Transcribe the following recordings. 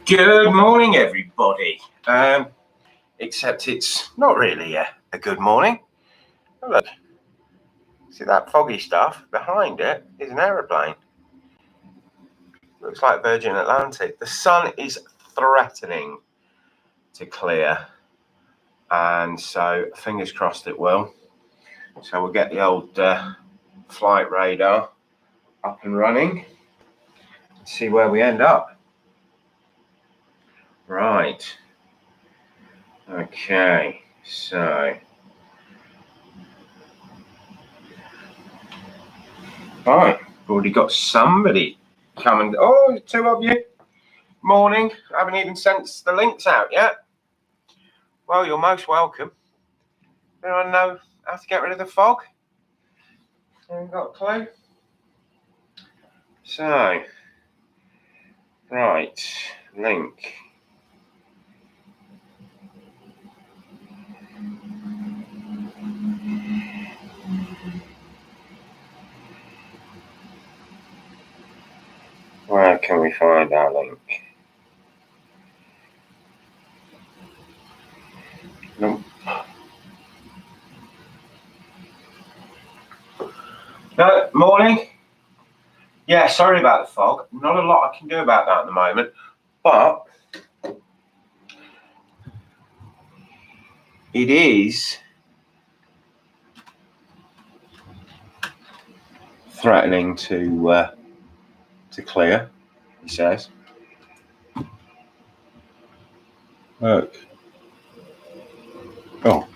Good morning, everybody. Except it's not really a good morning. Oh, look, see that foggy stuff? Behind it is an aeroplane. Looks like Virgin Atlantic. The sun is threatening to clear, and so fingers crossed it will. So we'll get the old flight radar up and running and see where we end up. Right. Okay, so right, already got somebody coming. Oh, two of you. Morning. I haven't even sent the links out yet. Well, you're most welcome. Anyone know how to get rid of the fog? Anyone got a clue? So, right, link. Where can we find our link? Nope. No, morning. Yeah, sorry about the fog. Not a lot I can do about that at the moment, but it is threatening to clear, he says. Look. Oh.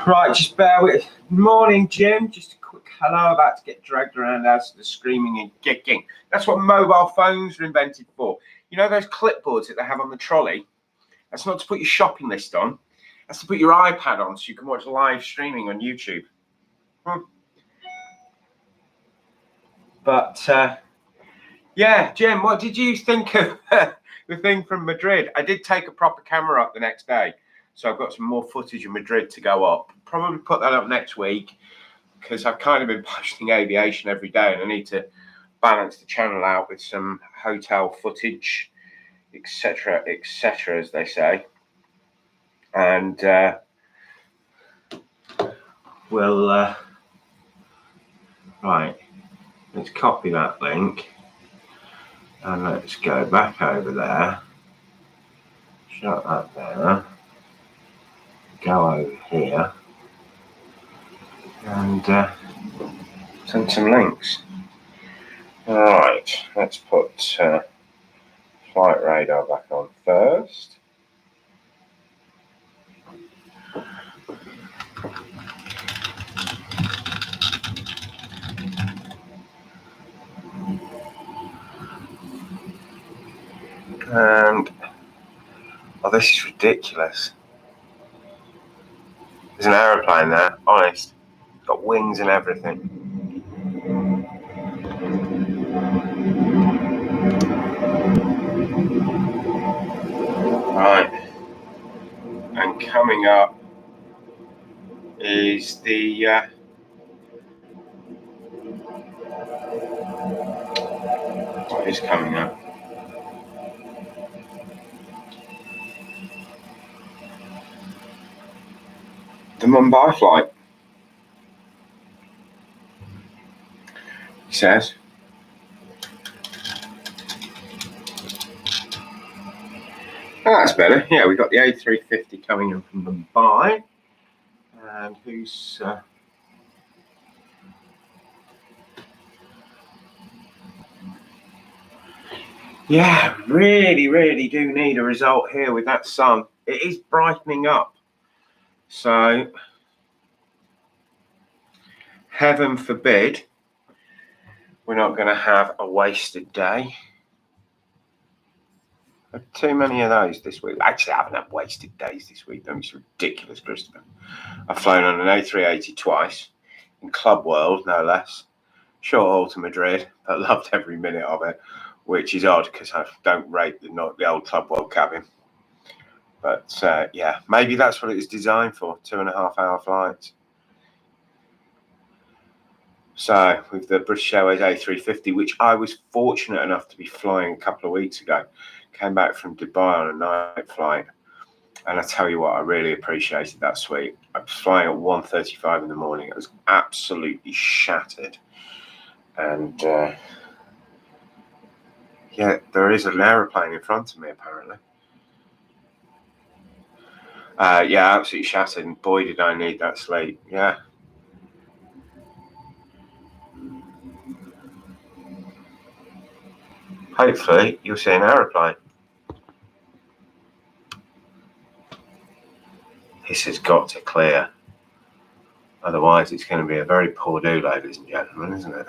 Right, just bear with. Morning, Jim. Just a quick hello. About to get dragged around as the screaming and kicking. That's what mobile phones are invented for. You know those clipboards that they have on the trolley? That's not to put your shopping list on. That's to put your iPad on so you can watch live streaming on YouTube. But yeah, Jim, what did you think of the thing from Madrid? I did take a proper camera up the next day. So I've got some more footage of Madrid to go up. Probably put that up next week because I've kind of been posting aviation every day and I need to balance the channel out with some hotel footage, etc., as they say. And we'll, right, let's copy that link and let's go back over there, shut that there, go over here and send some links. Right, let's put flight radar back on first. And oh, this is ridiculous. There's an aeroplane there, honest. It's got wings and everything. Right. And coming up is the what is coming up? The Mumbai flight. He says. Oh, that's better. Yeah, we've got the A350 coming in from Mumbai. And who's yeah, really do need a result here with that sun. It is brightening up. So heaven forbid we're not going to have a wasted day. Too many of those this week. Actually, I haven't had wasted days this week. It's ridiculous, Christopher. I've flown on an A380 twice, in Club World, no less. Short haul to Madrid, but loved every minute of it. which is odd because I don't rate the old Club World cabin. But yeah, maybe that's what it was designed for, 2.5-hour flights. So with the British Airways A350, which I was fortunate enough to be flying a couple of weeks ago, came back from Dubai on a night flight. And I tell you what, I really appreciated that suite. I was flying at 1:35 in the morning. I was absolutely shattered. And yeah, there is an aeroplane in front of me, apparently. Yeah, absolutely shattered. And boy, did I need that sleep. Yeah. Hopefully, you'll see an aeroplane. This has got to clear. Otherwise, it's going to be a very poor do, ladies and gentlemen, isn't it?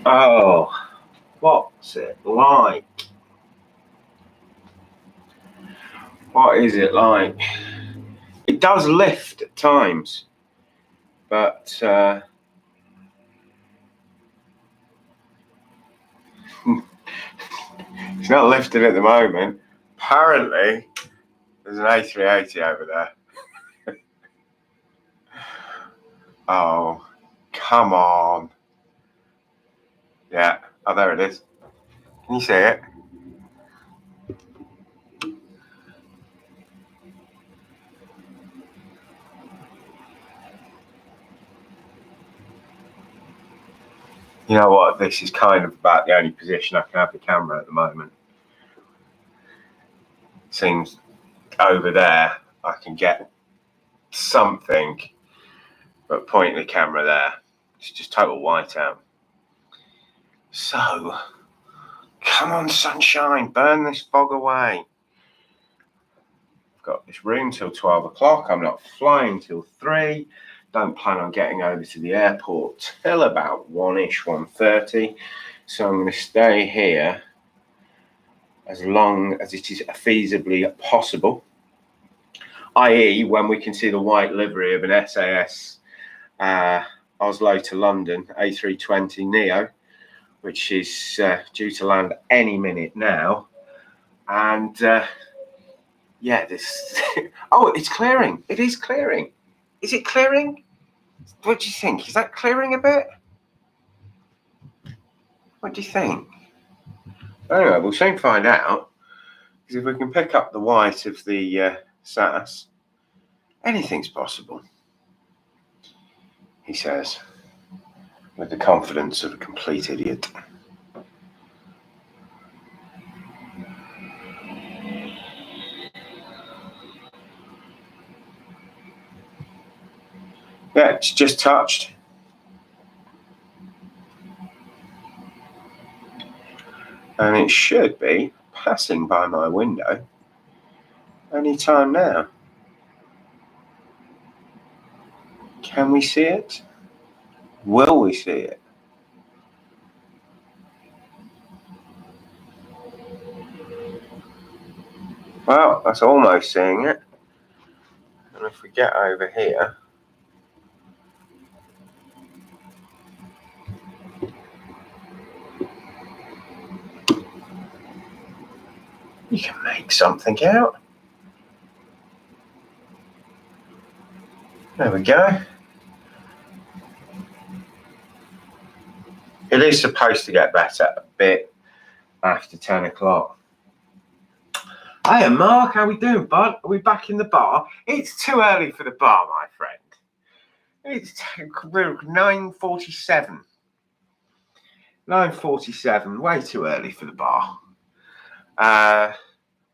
Oh, what's it like? What is it like? It does lift at times, but it's not lifted at the moment. Apparently, there's an A380 over there. Oh, come on. Yeah, oh, there it is. Can you see it? You know what? This is kind of about the only position I can have the camera at the moment. Seems over there I can get something, but pointing the camera there, it's just total whiteout. So, come on, sunshine, burn this fog away. I've got this room till 12 o'clock. I'm not flying till 3. Don't plan on getting over to the airport till about 1-ish, 1:30. So I'm going to stay here as long as it is feasibly possible, i.e. when we can see the white livery of an SAS Oslo to London A320 Neo, which is due to land any minute now. And yeah, this... oh, it's clearing. It is clearing. Is it clearing? What do you think? Is that clearing a bit? What do you think? Anyway, we'll soon find out. Because if we can pick up the white of the SAS, anything's possible, he says, with the confidence of a complete idiot. Yeah, it's just touched. And it should be passing by my window any time now. Can we see it? Will we see it? Well, that's almost seeing it. And if we get over here, you can make something out. There we go. It is supposed to get better a bit after 10 o'clock. Hiya, Mark. How we doing, bud? Are we back in the bar? It's too early for the bar, my friend. It's 9:47. 9:47, way too early for the bar. We're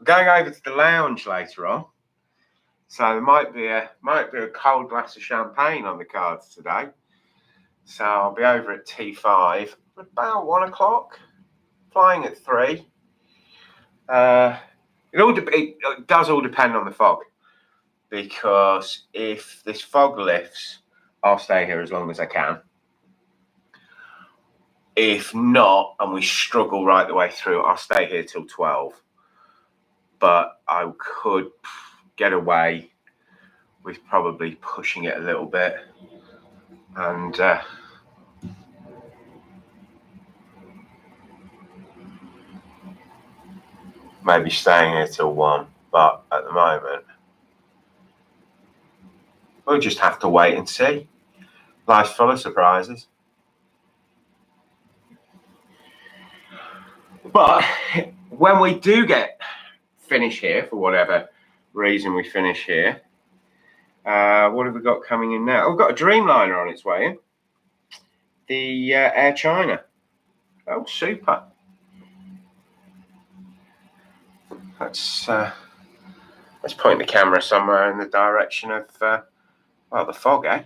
going over to the lounge later on, so there might be a cold glass of champagne on the cards today. So I'll be over at T5 about 1 o'clock, flying at 3. It does all depend on the fog, because if this fog lifts, I'll stay here as long as I can. If not, and we struggle right the way through, I'll stay here till 12. But I could get away with probably pushing it a little bit and maybe staying here till 1. But at the moment, we'll just have to wait and see. Life's full of surprises. But when we do finish here, for whatever reason we finish here, what have we got coming in now? We've got a Dreamliner on its way in. The Air China. Oh, super. Let's point the camera somewhere in the direction of, well, the fog, eh?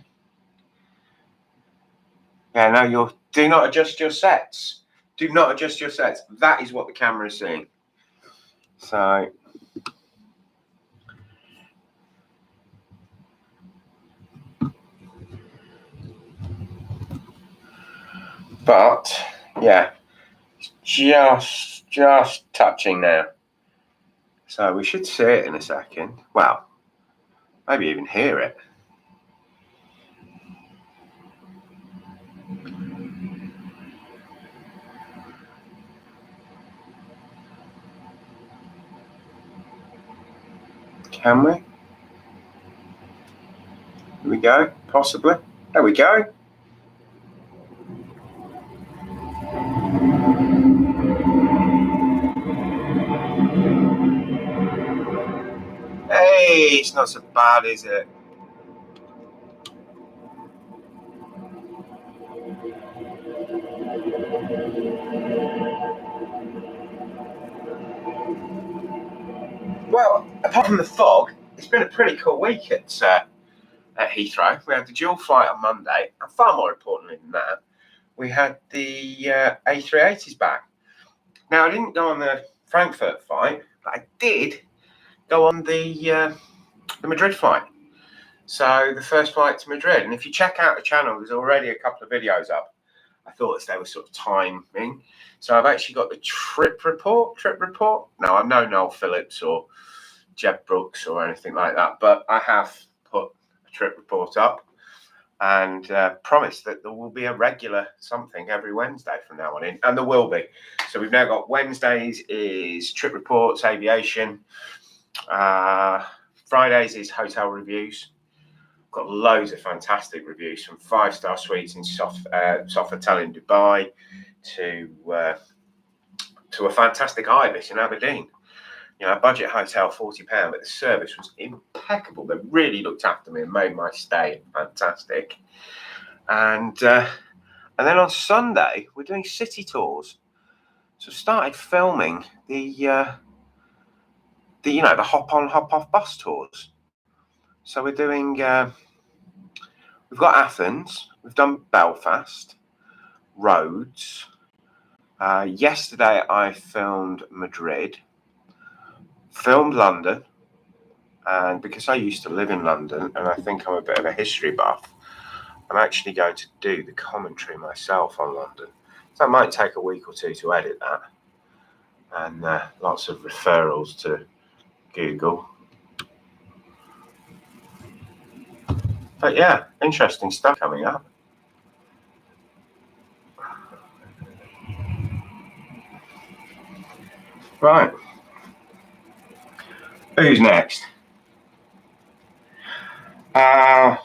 Yeah, no, do not adjust your sets. Do not adjust your sets. That is what the camera is seeing. So, but yeah, just touching now. So we should see it in a second. Well, maybe even hear it. Can we? Here we go, possibly. There we go. Hey, it's not so bad, is it? Well, apart from the fog, it's been a pretty cool week at Heathrow. We had the dual flight on Monday, and far more importantly than that, we had the A380s back. Now, I didn't go on the Frankfurt flight, but I did go on the Madrid flight. So the first flight to Madrid. And if you check out the channel, there's already a couple of videos up. I thought they were sort of timing. So I've actually got the trip report. No, I'm no Noel Phillips or Jeb Brooks or anything like that, but I have put a trip report up and promised that there will be a regular something every Wednesday from now on in, and there will be. So we've now got Wednesdays is trip reports, aviation. Fridays is hotel reviews. Got loads of fantastic reviews, from 5-star suites in Sofitel in Dubai to a fantastic Ibis in Aberdeen. You know, a budget hotel, £40, but the service was impeccable. They really looked after me and made my stay fantastic. And then on Sunday we're doing city tours. So started filming the hop on hop off bus tours. So we're doing. We've got Athens. We've done Belfast, Rhodes. Yesterday I filmed Madrid. Filmed London, and because I used to live in London and I think I'm a bit of a history buff, I'm actually going to do the commentary myself on London. So it might take a week or two to edit that, and lots of referrals to Google. But yeah, interesting stuff coming up. Right. Who's next?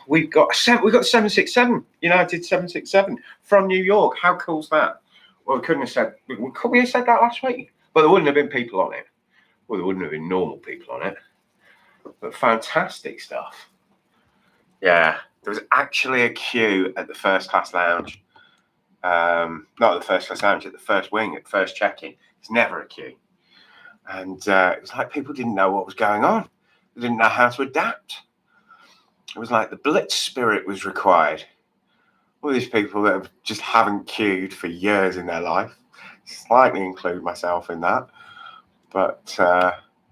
We've got the 767, United 767 from New York. How cool's that? Well, could we have said that last week? Well, there wouldn't have been people on it. Well, there wouldn't have been normal people on it. But fantastic stuff. Yeah. There was actually a queue at the first class lounge. Not at the first class lounge, at the first wing, at first check-in. There's never a queue. And it was like people didn't know what was going on. They didn't know how to adapt. It was like the blitz spirit was required. All these people that just haven't queued for years in their life, slightly include myself in that. But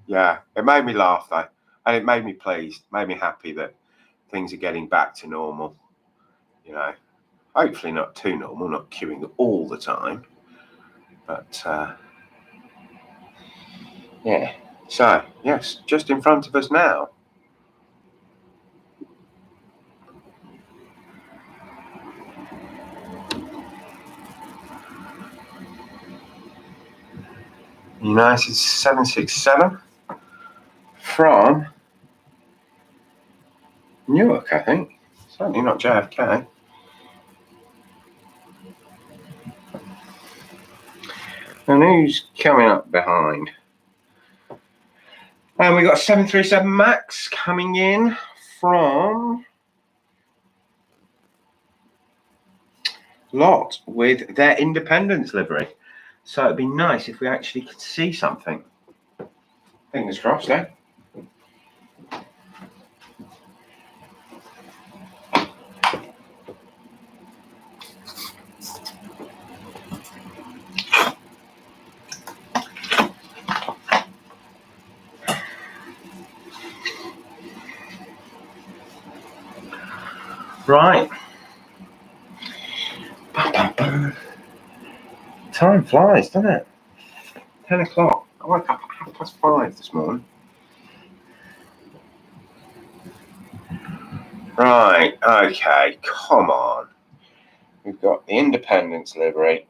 yeah, it made me laugh though. And it made me pleased, made me happy that things are getting back to normal. You know, hopefully not too normal, not queuing all the time. But yeah, so yes, just in front of us now. United 767 from Newark, I think. Certainly not JFK. And who's coming up behind? And we've got a 737 MAX coming in from Lot with their Independence livery. So it'd be nice if we actually could see something. Fingers crossed, eh? Right. Time flies, doesn't it? 10 o'clock. I woke up at 5:30 this morning. Right, okay, come on. We've got the Independence livery.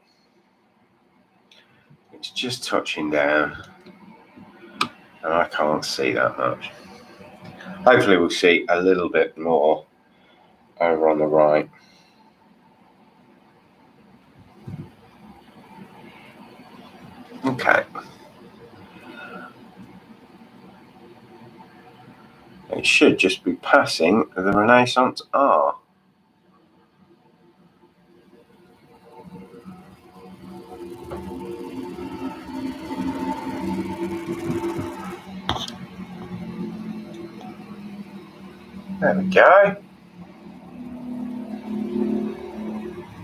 It's just touching down. And I can't see that much. Hopefully we'll see a little bit more over on the right. Okay. It should just be passing the Renaissance R. There we go.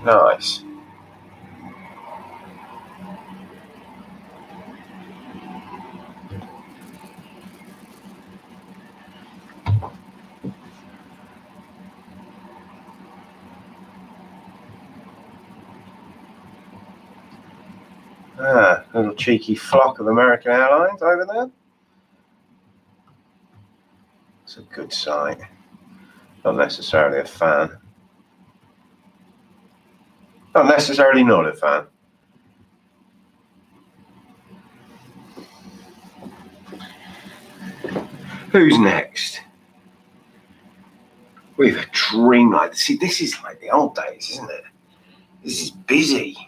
Nice. Ah, little cheeky flock of American Airlines over there. It's a good sight. Not necessarily a fan. Not necessarily not a fan. Who's next? We've a Dreamliner. See, this is like the old days, isn't it? This is busy.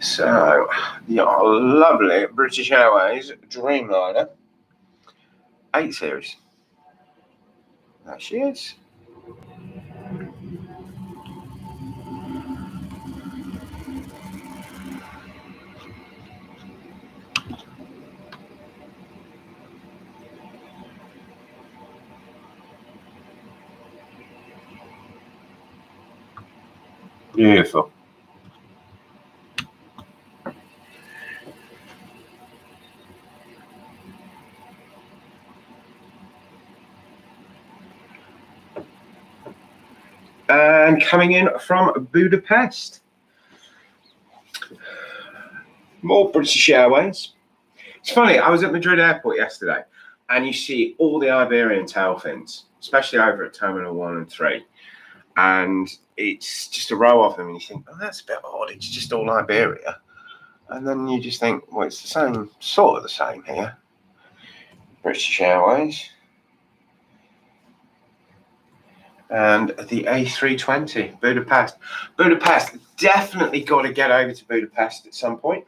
So, your lovely British Airways Dreamliner 8 Series. There she is. Beautiful. And coming in from Budapest, more British Airways. It's funny, I was at Madrid Airport yesterday, and you see all the Iberian tail fins, especially over at Terminal 1 and 3. And it's just a row of them, and you think, oh, that's a bit odd, it's just all Iberia. And then you just think, well, it's the same, sort of the same here. British Airways. And the A320, Budapest. Budapest, definitely got to get over to Budapest at some point.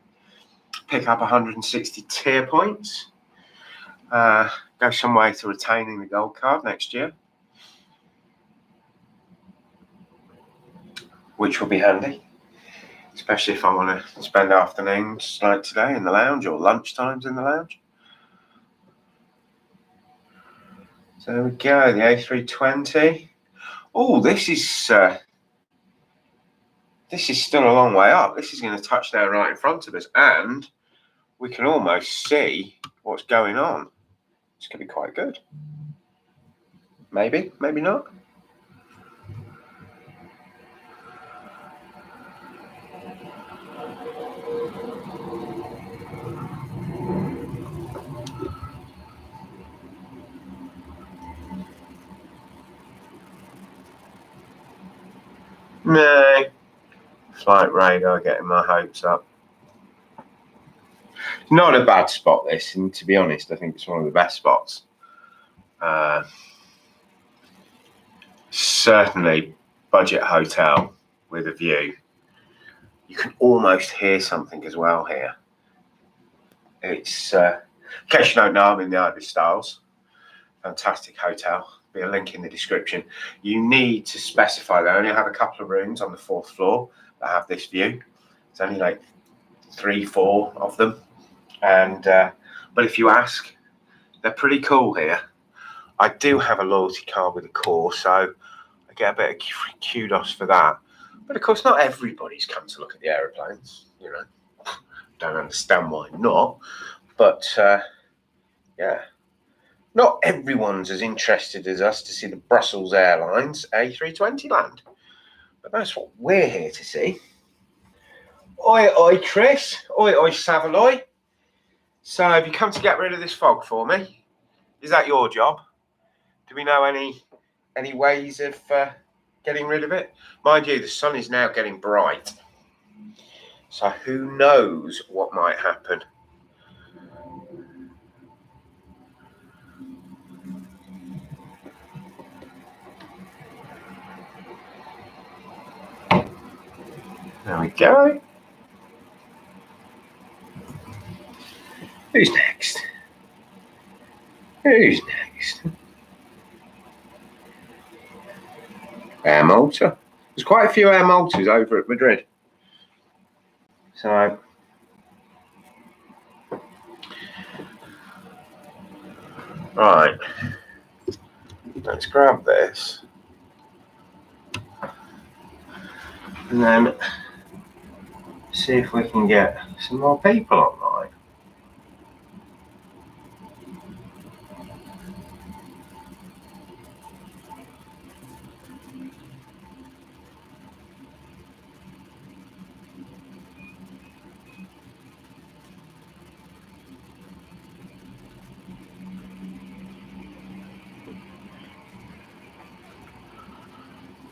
Pick up 160 tier points. Go some way to retaining the gold card next year, which will be handy, especially if I want to spend afternoons like today in the lounge or lunchtimes in the lounge. So there we go, the A320. Oh, this is still a long way up. This is going to touch down right in front of us, and we can almost see what's going on. It's going to be quite good. Maybe, maybe not. No. Flight radar getting my hopes up. Not a bad spot, this, and to be honest, I think it's one of the best spots. Certainly, budget hotel with a view. You can almost hear something as well here. It's, in case you don't know, I'm in the Ibis Styles. Fantastic hotel. Be a link in the description. You need to specify. They only have a couple of rooms on the 4th floor that have this view. It's only like 3-4 of them. And but if you ask, they're pretty cool here. I do have a loyalty card with a core, so I get a bit of kudos for that. But of course, not everybody's come to look at the aeroplanes. You know, don't understand why not. But yeah, not everyone's as interested as us to see the Brussels Airlines A320 land. But that's what we're here to see. Oi, oi, Chris. Oi, oi, Savaloy. So have you come to get rid of this fog for me? Is that your job? Do we know any ways of getting rid of it? Mind you, the sun is now getting bright. So who knows what might happen. There we go. Who's next? Who's next? Air Malta. There's quite a few Air Maltas over at Madrid. So right, let's grab this and then see if we can get some more people online.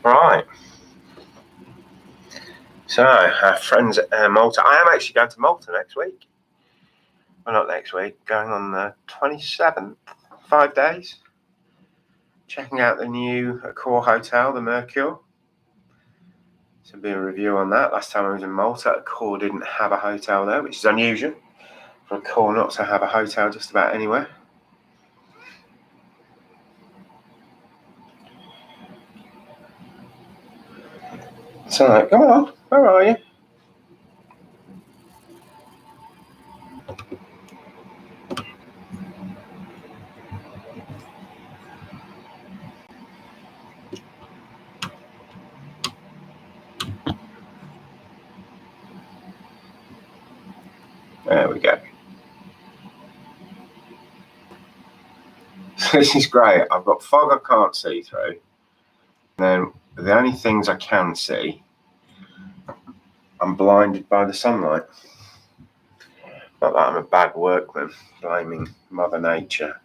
Right. So, our friends at Malta. I am actually going to Malta next week. Well, not next week. Going on the 27th. 5 days. Checking out the new Accor hotel, the Mercure. So, there'll be a review on that. Last time I was in Malta, Accor didn't have a hotel there, which is unusual for Accor not to have a hotel just about anywhere. So, come on, where are you? There we go. This is great. I've got fog I can't see through. Then the only things I can see, I'm blinded by the sunlight. Not that I'm a bad workman, blaming Mother Nature.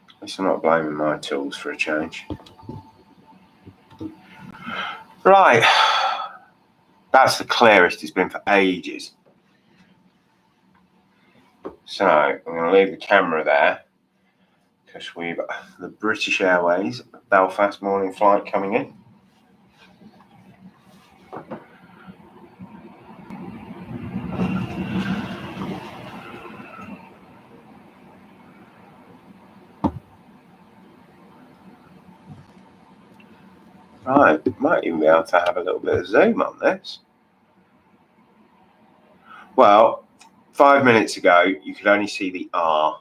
At least I'm not blaming my tools for a change. Right. That's the clearest it's been for ages. So I'm going to leave the camera there because we've got the British Airways Belfast morning flight coming in. Right, might even be able to have a little bit of zoom on this. Well, 5 minutes ago, you could only see the R.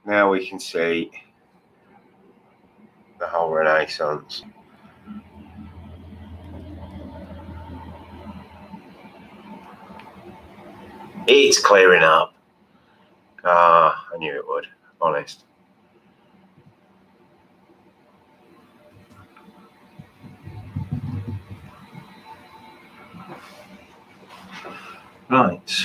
Now we can see the whole Renaissance. It's clearing up. I knew it would, honest. Right.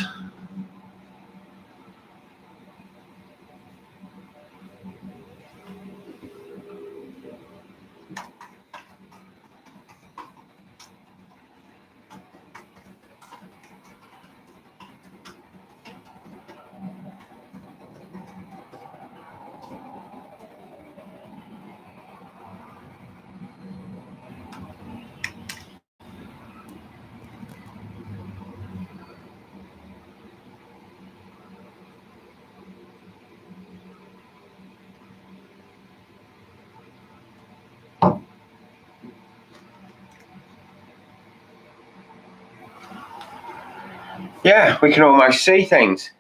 Yeah, we can almost see things.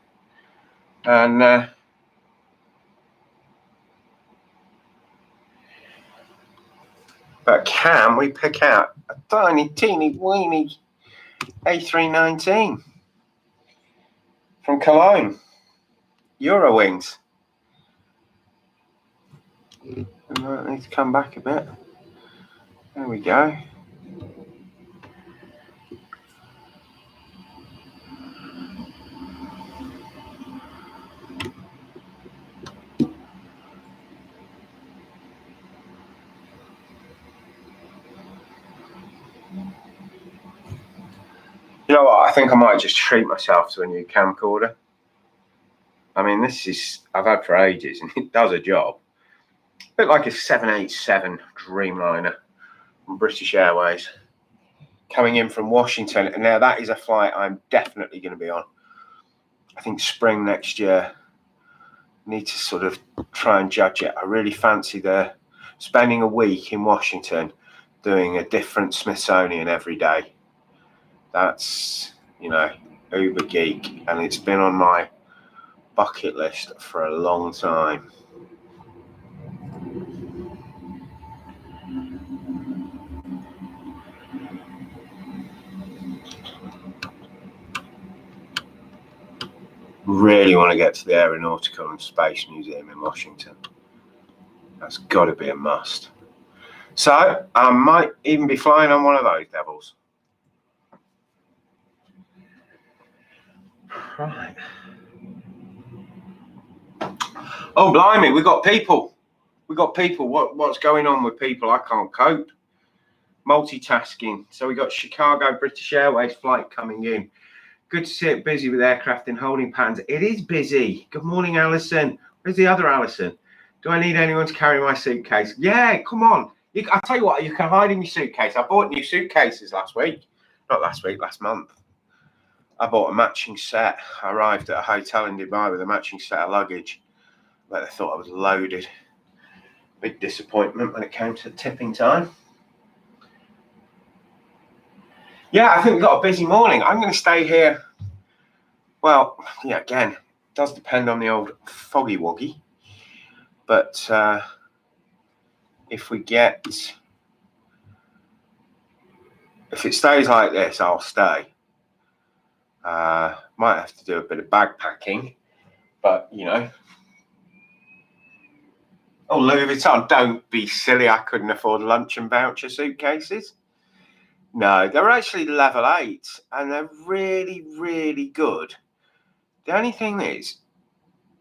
And but can we pick out a tiny, teeny, weeny A319 from Cologne, Eurowings? We might need to come back a bit. There we go. You know what? I think I might just treat myself to a new camcorder. I mean, this is I've had for ages, and it does a job. A bit like a 787 Dreamliner from British Airways coming in from Washington. And now that is a flight I'm definitely going to be on. I think spring next year. Need to sort of try and judge it. I really fancy spending a week in Washington doing a different Smithsonian every day. That's, uber geek, and it's been on my bucket list for a long time. Really want to get to the Aeronautical and Space Museum in Washington. That's got to be a must. So I might even be flying on one of those devils. Right. Oh, blimey, we got people. What's going on with people? I can't cope. Multitasking. So we got Chicago British Airways flight coming in. Good to see it busy with aircraft in holding patterns. It is busy. Good morning, Alison. Where's the other Alison? Do I need anyone to carry my suitcase? Yeah, come on. I'll tell you what, you can hide in your suitcase. I bought new suitcases last month. I bought a matching set. I arrived at a hotel in Dubai with a matching set of luggage. But they thought I was loaded. Big disappointment when it came to tipping time. Yeah, I think we've got a busy morning. I'm going to stay here. Well, yeah, again, it does depend on the old foggy woggy. But if it stays like this, I'll stay. Might have to do a bit of bag packing, but Oh, Louis Vuitton, don't be silly. I couldn't afford lunch and voucher suitcases. No, they're actually level 8 and they're really, really good. The only thing is,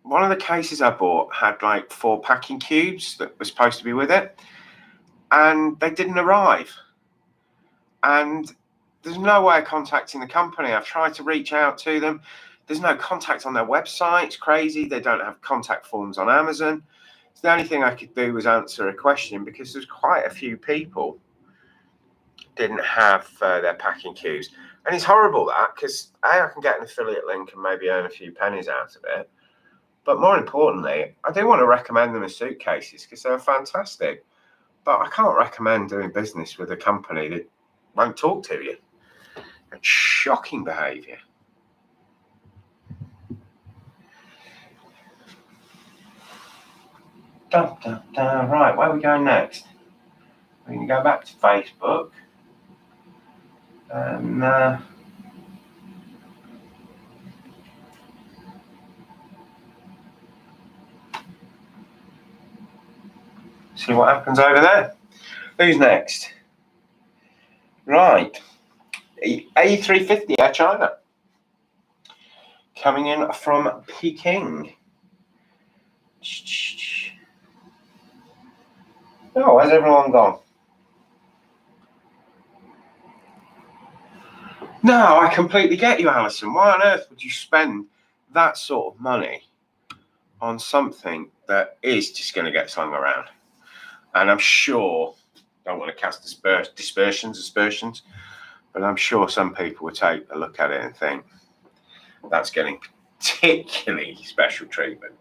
one of the cases I bought had like 4 packing cubes that were supposed to be with it, and they didn't arrive. And there's no way of contacting the company. I've tried to reach out to them. There's no contact on their website. It's crazy. They don't have contact forms on Amazon. the only thing I could do was answer a question, because there's quite a few people didn't have their packing queues. And it's horrible that, because I can get an affiliate link and maybe earn a few pennies out of it. But more importantly, I do want to recommend them as suitcases because they're fantastic. But I can't recommend doing business with a company that won't talk to you. It's shocking behaviour. Right, where are we going next? We're going to go back to Facebook. And see what happens over there. Who's next? Right. A350 Air China. Coming in from Peking. Oh, where's everyone gone? No, I completely get you, Alison. Why on earth would you spend that sort of money on something that is just going to get slung around? And I'm sure, don't want to cast aspersions, but I'm sure some people would take a look at it and think that's getting particularly special treatment.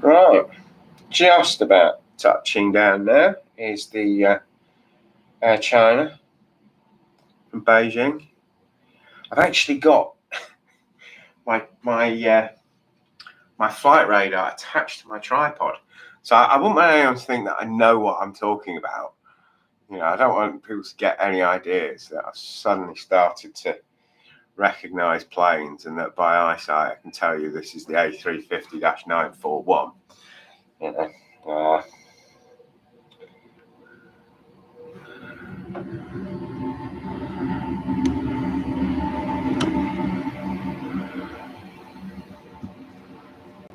Right, just about touching down there is the Air China from Beijing. I've actually got my flight radar attached to my tripod, so I wouldn't want anyone to think that I know what I'm talking about. You know, I don't want people to get any ideas that I've suddenly started to recognise planes and that by eyesight I can tell you this is the A350-941. You know,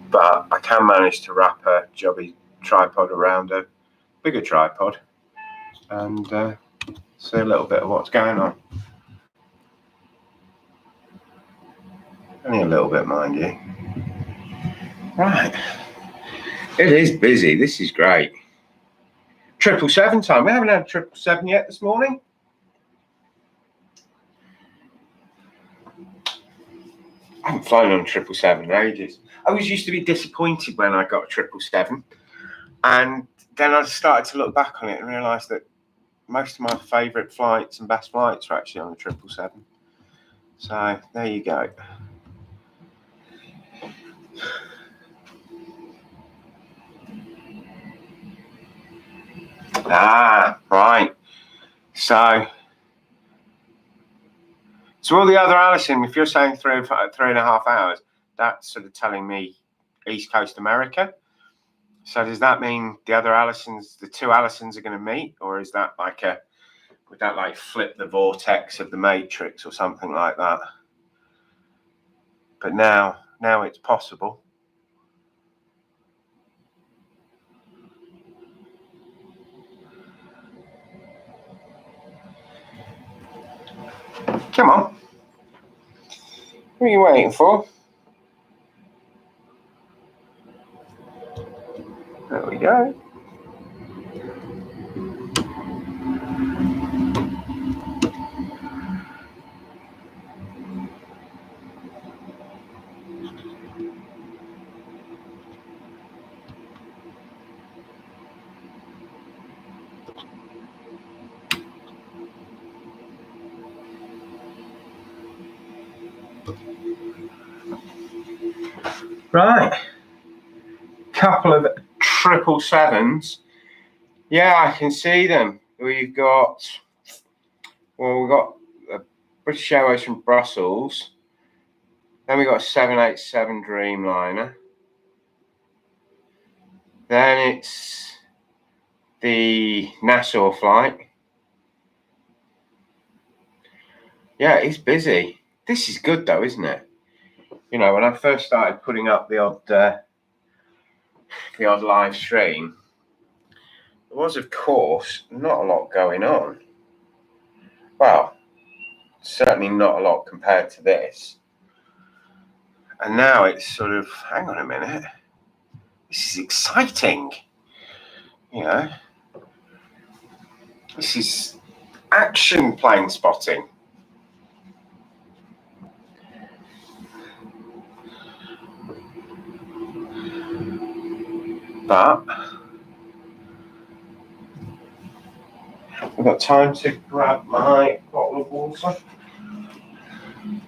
but I can manage to wrap a jobby tripod around a bigger tripod and see a little bit of what's going on. Only a little bit, mind you. Right. It is busy. This is great. 777 time. We haven't had 777 yet this morning. I haven't flown on 777 in ages. I always used to be disappointed when I got 777. And then I started to look back on it and realised that most of my favourite flights and best flights are actually on the 777. So there you go. Ah, right. So all the other Alison, if you're saying 3.5 hours, that's sort of telling me East Coast America. So does that mean the other Alisons, the two Alisons are going to meet, or is that would that like flip the vortex of the Matrix or something like that? But now it's possible. Come on. What are you waiting for? There we go. Right. Couple of 777s. Yeah, I can see them. We've got a British Airways from Brussels. Then we got a 787 Dreamliner. Then it's the Nassau flight. Yeah, it's busy. This is good though, isn't it? You know, when I first started putting up the odd live stream, there was, of course, not a lot going on. Well, certainly not a lot compared to this. And now it's sort of, hang on a minute, this is exciting. You know, this is action plane spotting. But I've got time to grab my bottle of water.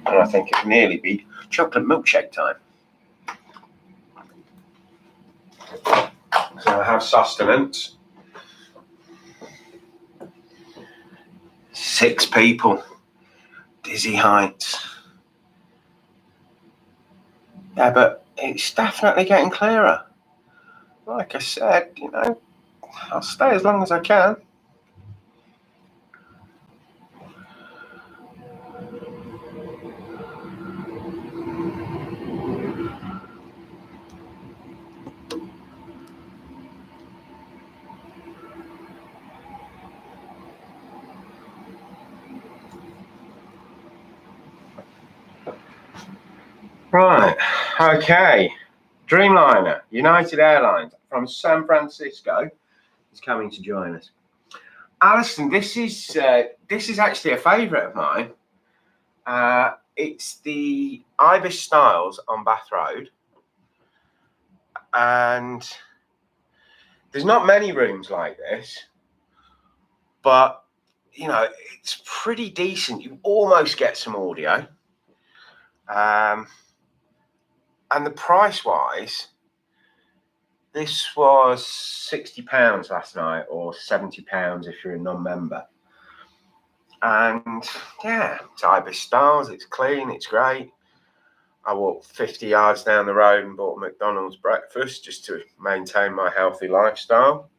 And I think it'll nearly be chocolate milkshake time. So I have sustenance. 6 people. Dizzy heights. Yeah, but it's definitely getting clearer. Like I said, you know, I'll stay as long as I can. Right, okay. Dreamliner, United Airlines from San Francisco is coming to join us. Alison, this is actually a favourite of mine. It's the Ibis Styles on Bath Road, and there's not many rooms like this, but you know, it's pretty decent. You almost get some audio, and the price wise, this was £60 last night, or £70 if you're a non-member. And yeah, it's Ibis Styles, it's clean, it's great. I walked 50 yards down the road and bought a McDonald's breakfast just to maintain my healthy lifestyle.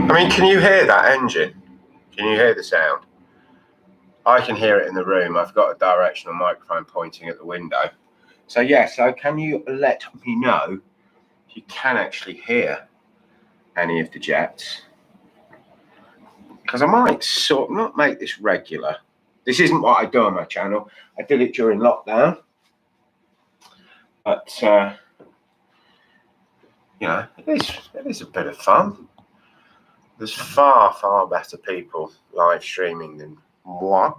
I mean, can you hear that engine? Can you hear the sound? I can hear it in the room. I've got a directional microphone pointing at the window. So yeah, so can you let me know if you can actually hear any of the jets? Because I might sort of not make this regular. This isn't what I do on my channel. I did it during lockdown. But, you know, it is a bit of fun. There's far, far better people live streaming than moi.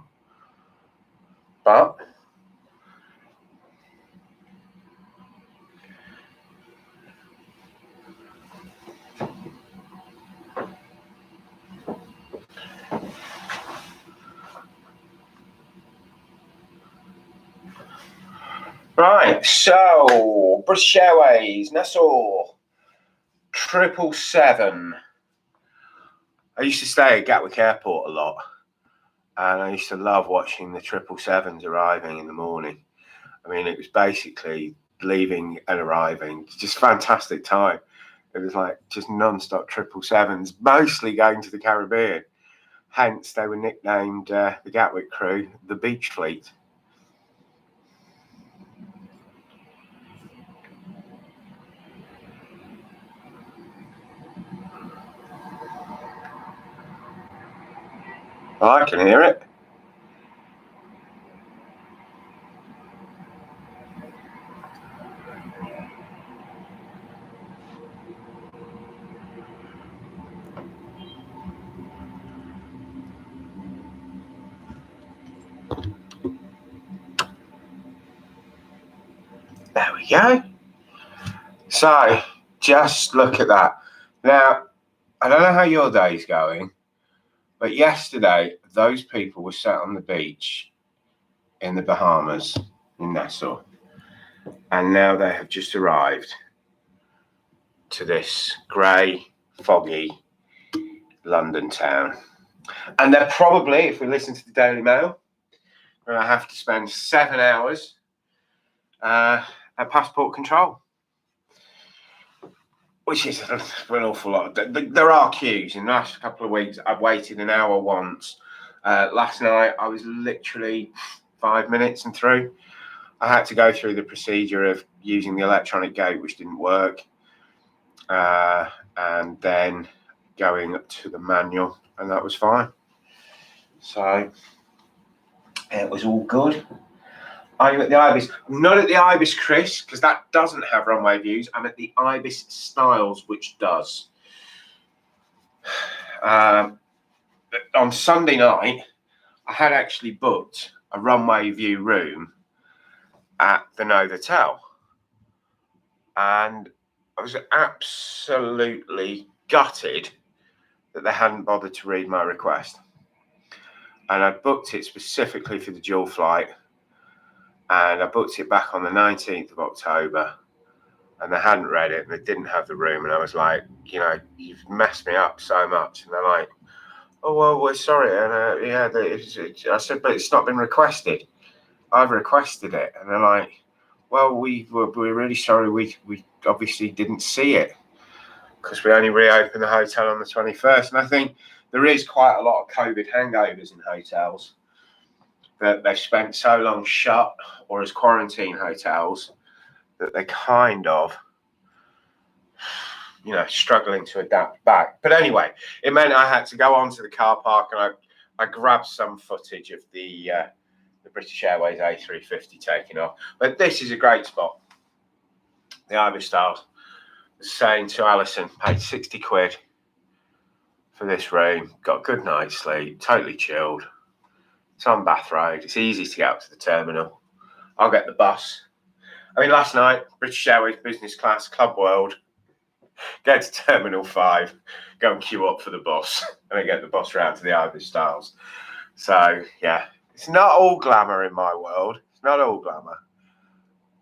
But right, so British Airways, Nassau, 777. I used to stay at Gatwick Airport a lot, and I used to love watching the 777s arriving in the morning. I mean, it was basically leaving and arriving, just fantastic time. It was like just non-stop 777s, mostly going to the Caribbean. Hence, they were nicknamed the Gatwick crew, the Beach Fleet. I can hear it. There we go. So, just look at that. Now, I don't know how your day's going, but yesterday, those people were sat on the beach in the Bahamas, in Nassau. And now they have just arrived to this grey, foggy London town. And they're probably, if we listen to the Daily Mail, going to have to spend 7 hours at passport control, which is an awful lot. There are queues. In the last couple of weeks, I've waited an hour once, Last night I was literally 5 minutes and through. I had to go through the procedure of using the electronic gate, which didn't work, and then going to the manual, and that was fine. So it was all good. I'm at the Ibis. I'm not at the Ibis Chris, because that doesn't have runway views. I'm at the Ibis Styles, which does. On Sunday night, I had actually booked a runway view room at the Novotel, and I was absolutely gutted that they hadn't bothered to read my request. And I booked it specifically for the dual flight, and I booked it back on the 19th of October, and they hadn't read it, and they didn't have the room, and I was like, you know, you've messed me up so much. And they're like, oh, well, we're sorry. And I said, but it's not been requested. I've requested it. And they're like, well, we're really sorry. We obviously didn't see it, because we only reopened the hotel on the 21st. And I think there is quite a lot of COVID hangovers in hotels, that they've spent so long shut or as quarantine hotels that they're kind of, you know, struggling to adapt back. But anyway, it meant I had to go onto the car park, and I grabbed some footage of the British Airways A350 taking off. But this is a great spot. The Ibis Styles was saying to Alison, paid 60 quid for this room, got a good night's sleep, totally chilled. It's on Bath Road. It's easy to get up to the terminal. I'll get the bus. I mean, last night, British Airways business class, Club World, get to Terminal 5, go and queue up for the bus, and then get the bus round to the Ibis Styles. So, yeah, it's not all glamour in my world. It's not all glamour.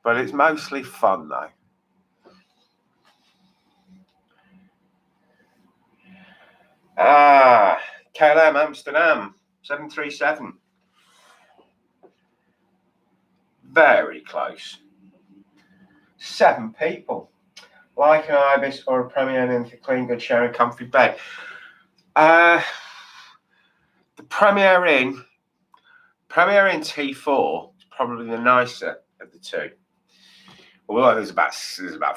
But it's mostly fun, though. KLM Amsterdam, 737. Very close. 7 people. Like an Ibis or a Premier Inn for clean, good, sharing, comfy bed. The Premier Inn T4 is probably the nicer of the two. Although there's about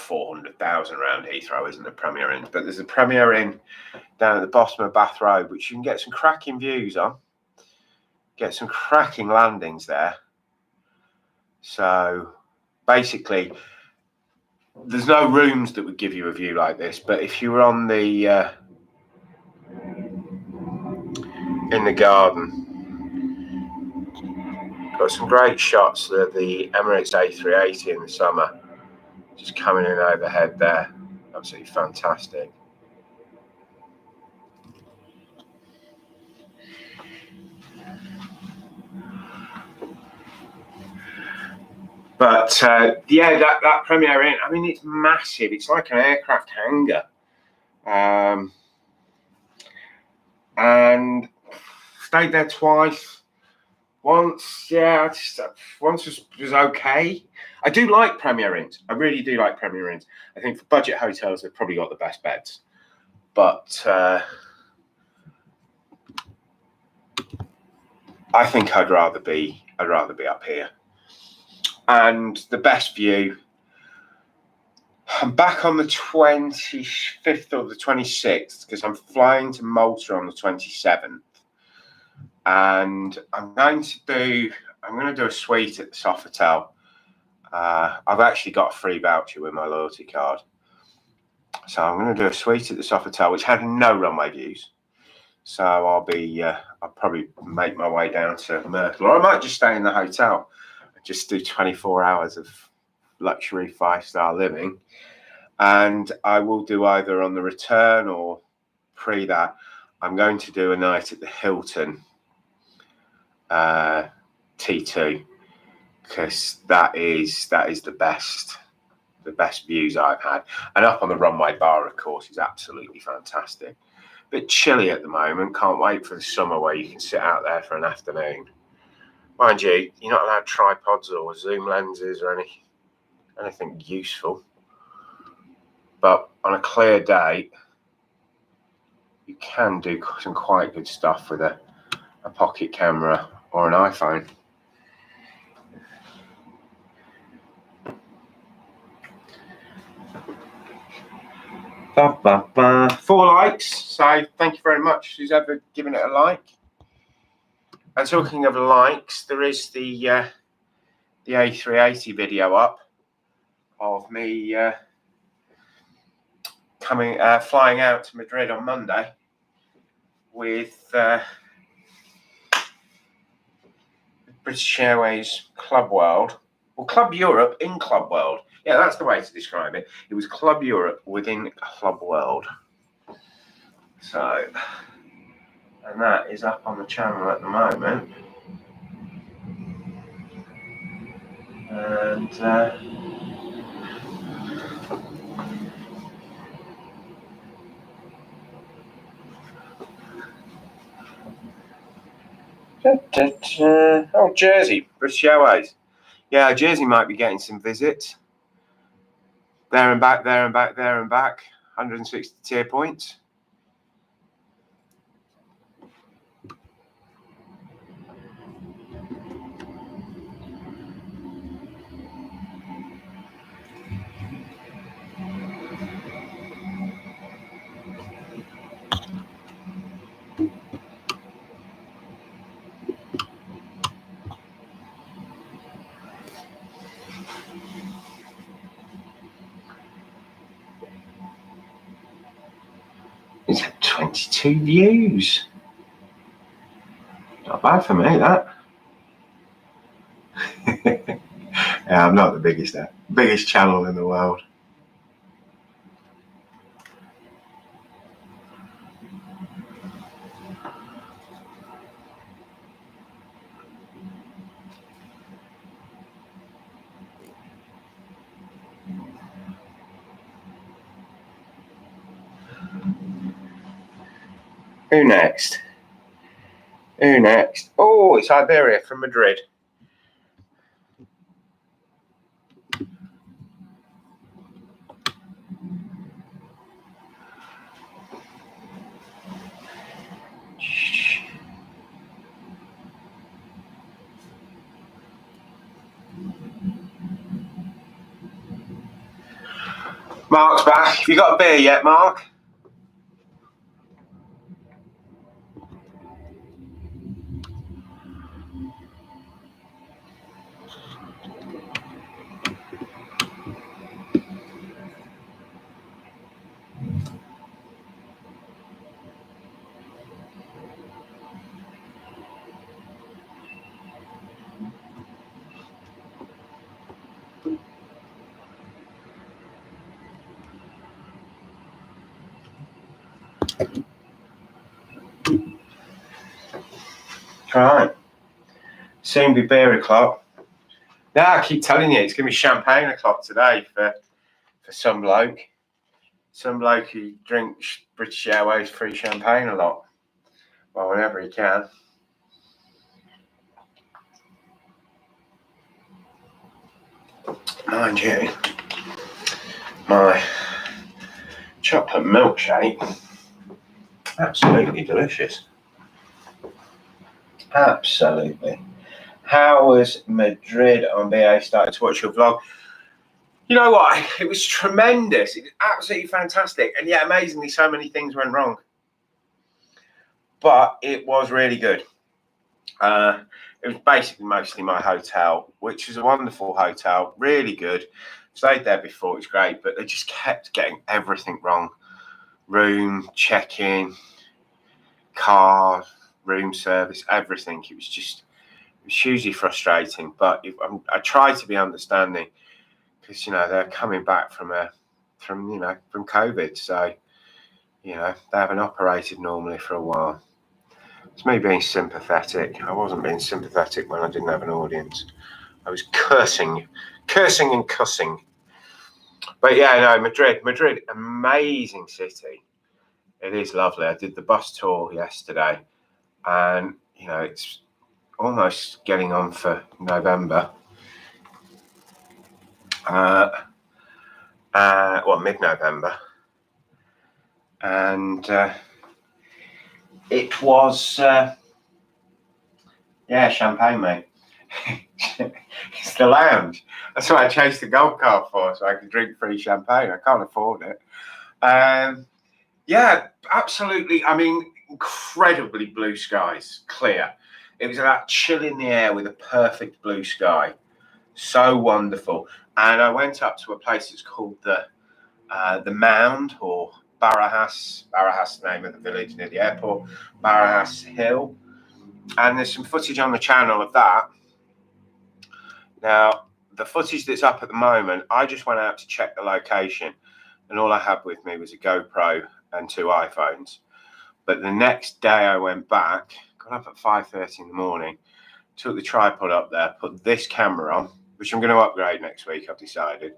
400,000 around Heathrow, isn't there, Premier Inn? But there's a Premier Inn down at the bottom of Bath Road, which you can get some cracking views on. Get some cracking landings there. So basically, there's no rooms that would give you a view like this, but if you were on the in the garden, got some great shots of the Emirates A380 in the summer, just coming in overhead there. Absolutely fantastic. But yeah, that Premier Inn, I mean, it's massive. It's like an aircraft hangar. And stayed there twice. Once, yeah, once was okay. I do like Premier Inns. I really do like Premier Inns. I think for budget hotels, they've probably got the best beds. But I think I'd rather be up here. And the best view, I'm back on the 25th or the 26th, because I'm flying to Malta on the 27th. And I'm going to do a suite at the Sofitel. I've actually got a free voucher with my loyalty card. So I'm going to do a suite at the Sofitel, which had no runway views. So I'll probably make my way down to Myrtle, or I might just stay in the hotel and just do 24 hours of luxury 5-star living. And I will do either on the return or pre that. I'm going to do a night at the Hilton T2, because that is the best views I've had. And up on the runway bar, of course, is absolutely fantastic. Bit chilly at the moment. Can't wait for the summer where you can sit out there for an afternoon. Mind you, you're not allowed tripods or zoom lenses or anything useful. But on a clear day, you can do some quite good stuff with a a pocket camera or an iPhone. Ba, ba, ba. 4 likes, so thank you very much who's ever given it a like. And talking of likes, there is the A380 video up of me flying out to Madrid on Monday with British Airways Club World, or Club Europe in Club World. Yeah, that's the way to describe it. It was Club Europe within Club World. So, and that is up on the channel at the moment. And oh, Jersey, British Airways. Yeah, Jersey might be getting some visits. There and back, there and back, there and back. 160 tier points. It's had 22 views. Not bad for me, that. Yeah, I'm not the biggest channel in the world. Who next? Who next? Oh, it's Iberia from Madrid. Mark's back. Have you got a beer yet, Mark? Right. Soon be beer o'clock. Yeah, I keep telling you, it's going to be champagne o'clock today for some bloke. Some bloke who drinks British Airways free champagne a lot. Well, whenever he can. Mind you, my chocolate milkshake, absolutely delicious. Absolutely. How was Madrid on BA? Started to watch your vlog. You know what? It was tremendous. It was absolutely fantastic. And yet, amazingly, so many things went wrong. But it was really good. It was basically mostly my hotel, which is a wonderful hotel, really good. Stayed there before, it was great, but they just kept getting everything wrong. Room, check-in, car, room service, everything. It was hugely frustrating, but I tried to be understanding because, they're coming back from COVID. So, they haven't operated normally for a while. It's me being sympathetic. I wasn't being sympathetic when I didn't have an audience. I was cursing and cussing. But yeah, no, Madrid, amazing city. It is lovely. I did the bus tour yesterday, and it's almost getting on for November. Mid-November, and it was Yeah, champagne, mate. It's the lounge. That's what I chased the golf cart for, so I could drink free champagne. I can't afford it. Yeah, absolutely. I mean, incredibly blue skies, clear. It was that chill in the air with a perfect blue sky. So wonderful. And I went up to a place that's called the Mound, or Barahas. Barahas, the name of the village near the airport. Barahas Hill. And there's some footage on the channel of that. Now, the footage that's up at the moment, I just went out to check the location, and all I had with me was a GoPro and 2 iPhones. But the next day I went back, got up at 5:30 in the morning, took the tripod up there, put this camera on, which I'm going to upgrade next week, I've decided.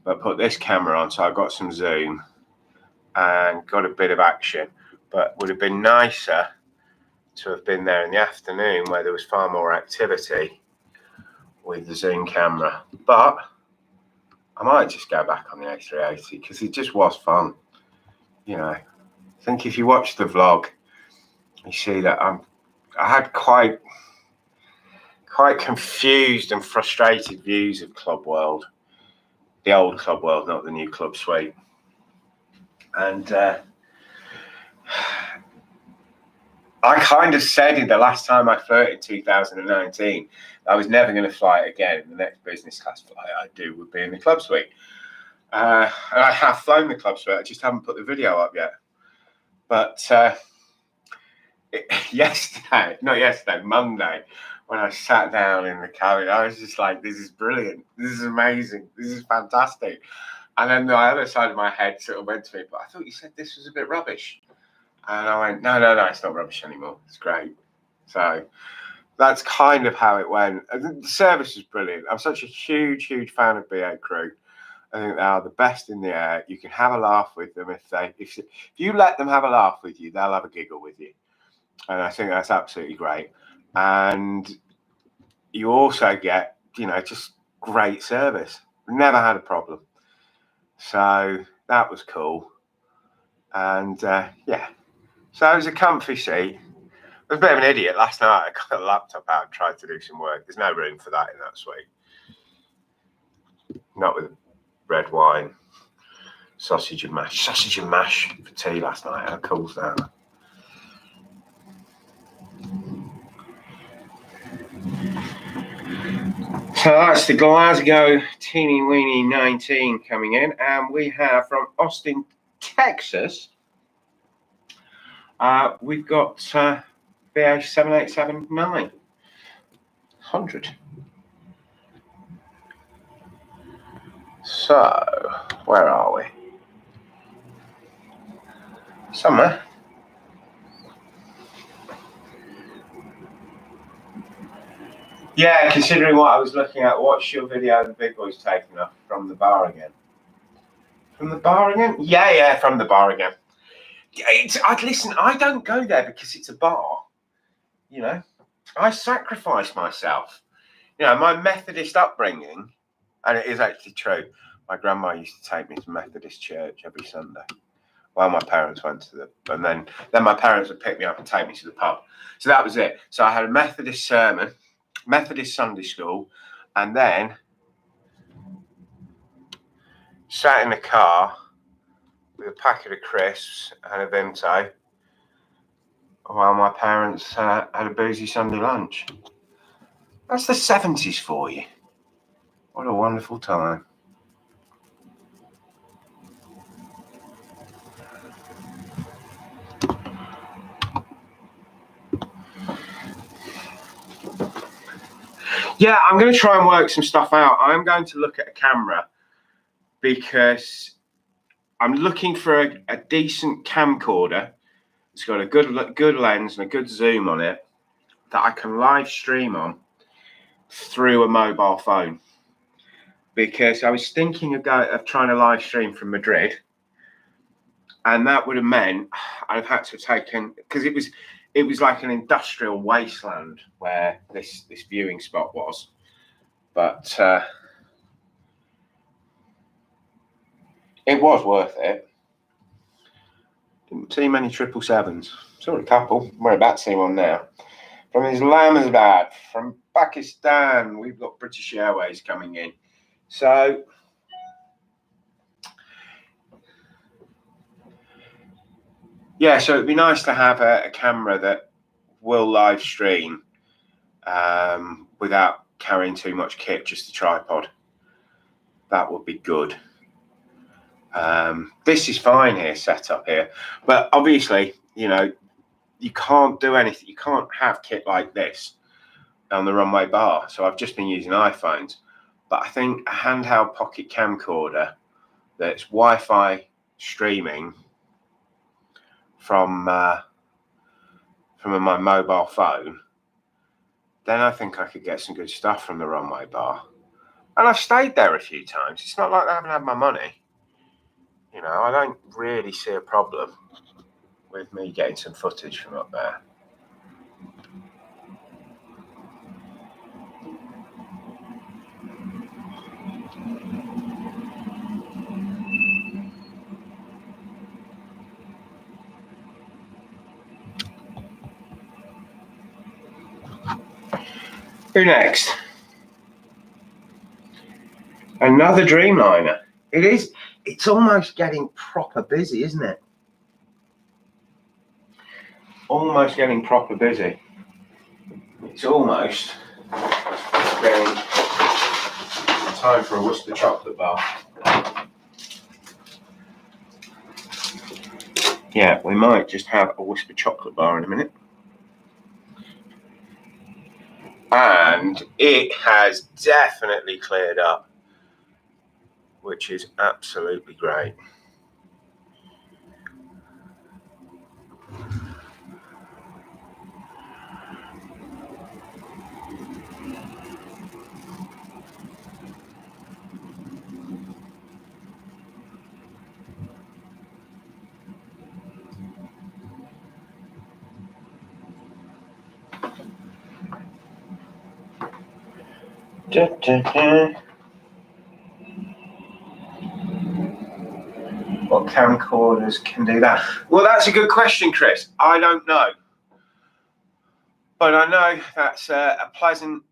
But put this camera on, so I got some zoom and got a bit of action. But would have been nicer to have been there in the afternoon where there was far more activity with the zoom camera. But I might just go back on the A380 because it just was fun. You know, I think if you watch the vlog, you see that I had quite confused and frustrated views of Club World, the old Club World, not the new Club Suite. And I kind of said in the last time I flew in 2019, I was never going to fly it again. The next business class flight I do would be in the Club Suite. And I have flown the Club Suite, I just haven't put the video up yet. But Monday, when I sat down in the cabin, I was just like, this is brilliant. This is amazing. This is fantastic. And then the other side of my head sort of went to me, but I thought you said this was a bit rubbish. And I went, no, it's not rubbish anymore. It's great. So that's kind of how it went. The service was brilliant. I'm such a huge fan of BA Crew. I think they are the best in the air. You can have a laugh with them if you let them have a laugh with you, they'll have a giggle with you. And I think that's absolutely great. And you also get, just great service. Never had a problem. So that was cool. And yeah, so it was a comfy seat. I was a bit of an idiot last night. I got the laptop out and tried to do some work. There's no room for that in that suite. Not with red wine, sausage and mash for tea last night. How cool's that? So that's the Glasgow Teeny Weeny 19 coming in, and we have from Austin, Texas. We've got BA 7879 100. So, where are we? Somewhere. Yeah, considering what I was looking at, watch your video of the big boys taking off from the bar again. From the bar again? Yeah, from the bar again. Listen, I don't go there because it's a bar. I sacrifice myself. My Methodist upbringing, and it is actually true. My grandma used to take me to Methodist church every Sunday. Well, my parents went to and then my parents would pick me up and take me to the pub. So that was it. So I had a Methodist sermon, Methodist Sunday school, and then sat in the car with a packet of crisps and a Vimto while my parents had a boozy Sunday lunch. That's the 70s for you. What a wonderful time. Yeah, I'm going to try and work some stuff out. I'm going to look at a camera because I'm looking for a decent camcorder. It's got a good lens and a good zoom on it that I can live stream on through a mobile phone. Because I was thinking of trying to live stream from Madrid, and that would have meant I'd have had to have taken, because it was like an industrial wasteland where this viewing spot was. But it was worth it. Didn't see many 777s. Saw a couple. We're about to see one now. From Islamabad, from Pakistan, we've got British Airways coming in. So, yeah, so it'd be nice to have a camera that will live stream without carrying too much kit, just a tripod. That would be good. This is fine here, set up here, but obviously, you know, you can't do anything. You can't have kit like this on the runway bar. So I've just been using iPhones, but I think a handheld pocket camcorder that's Wi-Fi streaming from my mobile phone, then I think I could get some good stuff from the runway bar. And I've stayed there a few times. It's not like I haven't had my money. You know, I don't really see a problem with me getting some footage from up there. Who next? Another Dreamliner. It's almost getting proper busy, isn't it? Almost getting proper busy. It's almost getting time for a Whisper chocolate bar. Yeah, we might just have a Whisper chocolate bar in a minute. And it has definitely cleared up, which is absolutely great. What camcorders can do that? Well, that's a good question, Chris. I don't know. But I know that's a pleasant,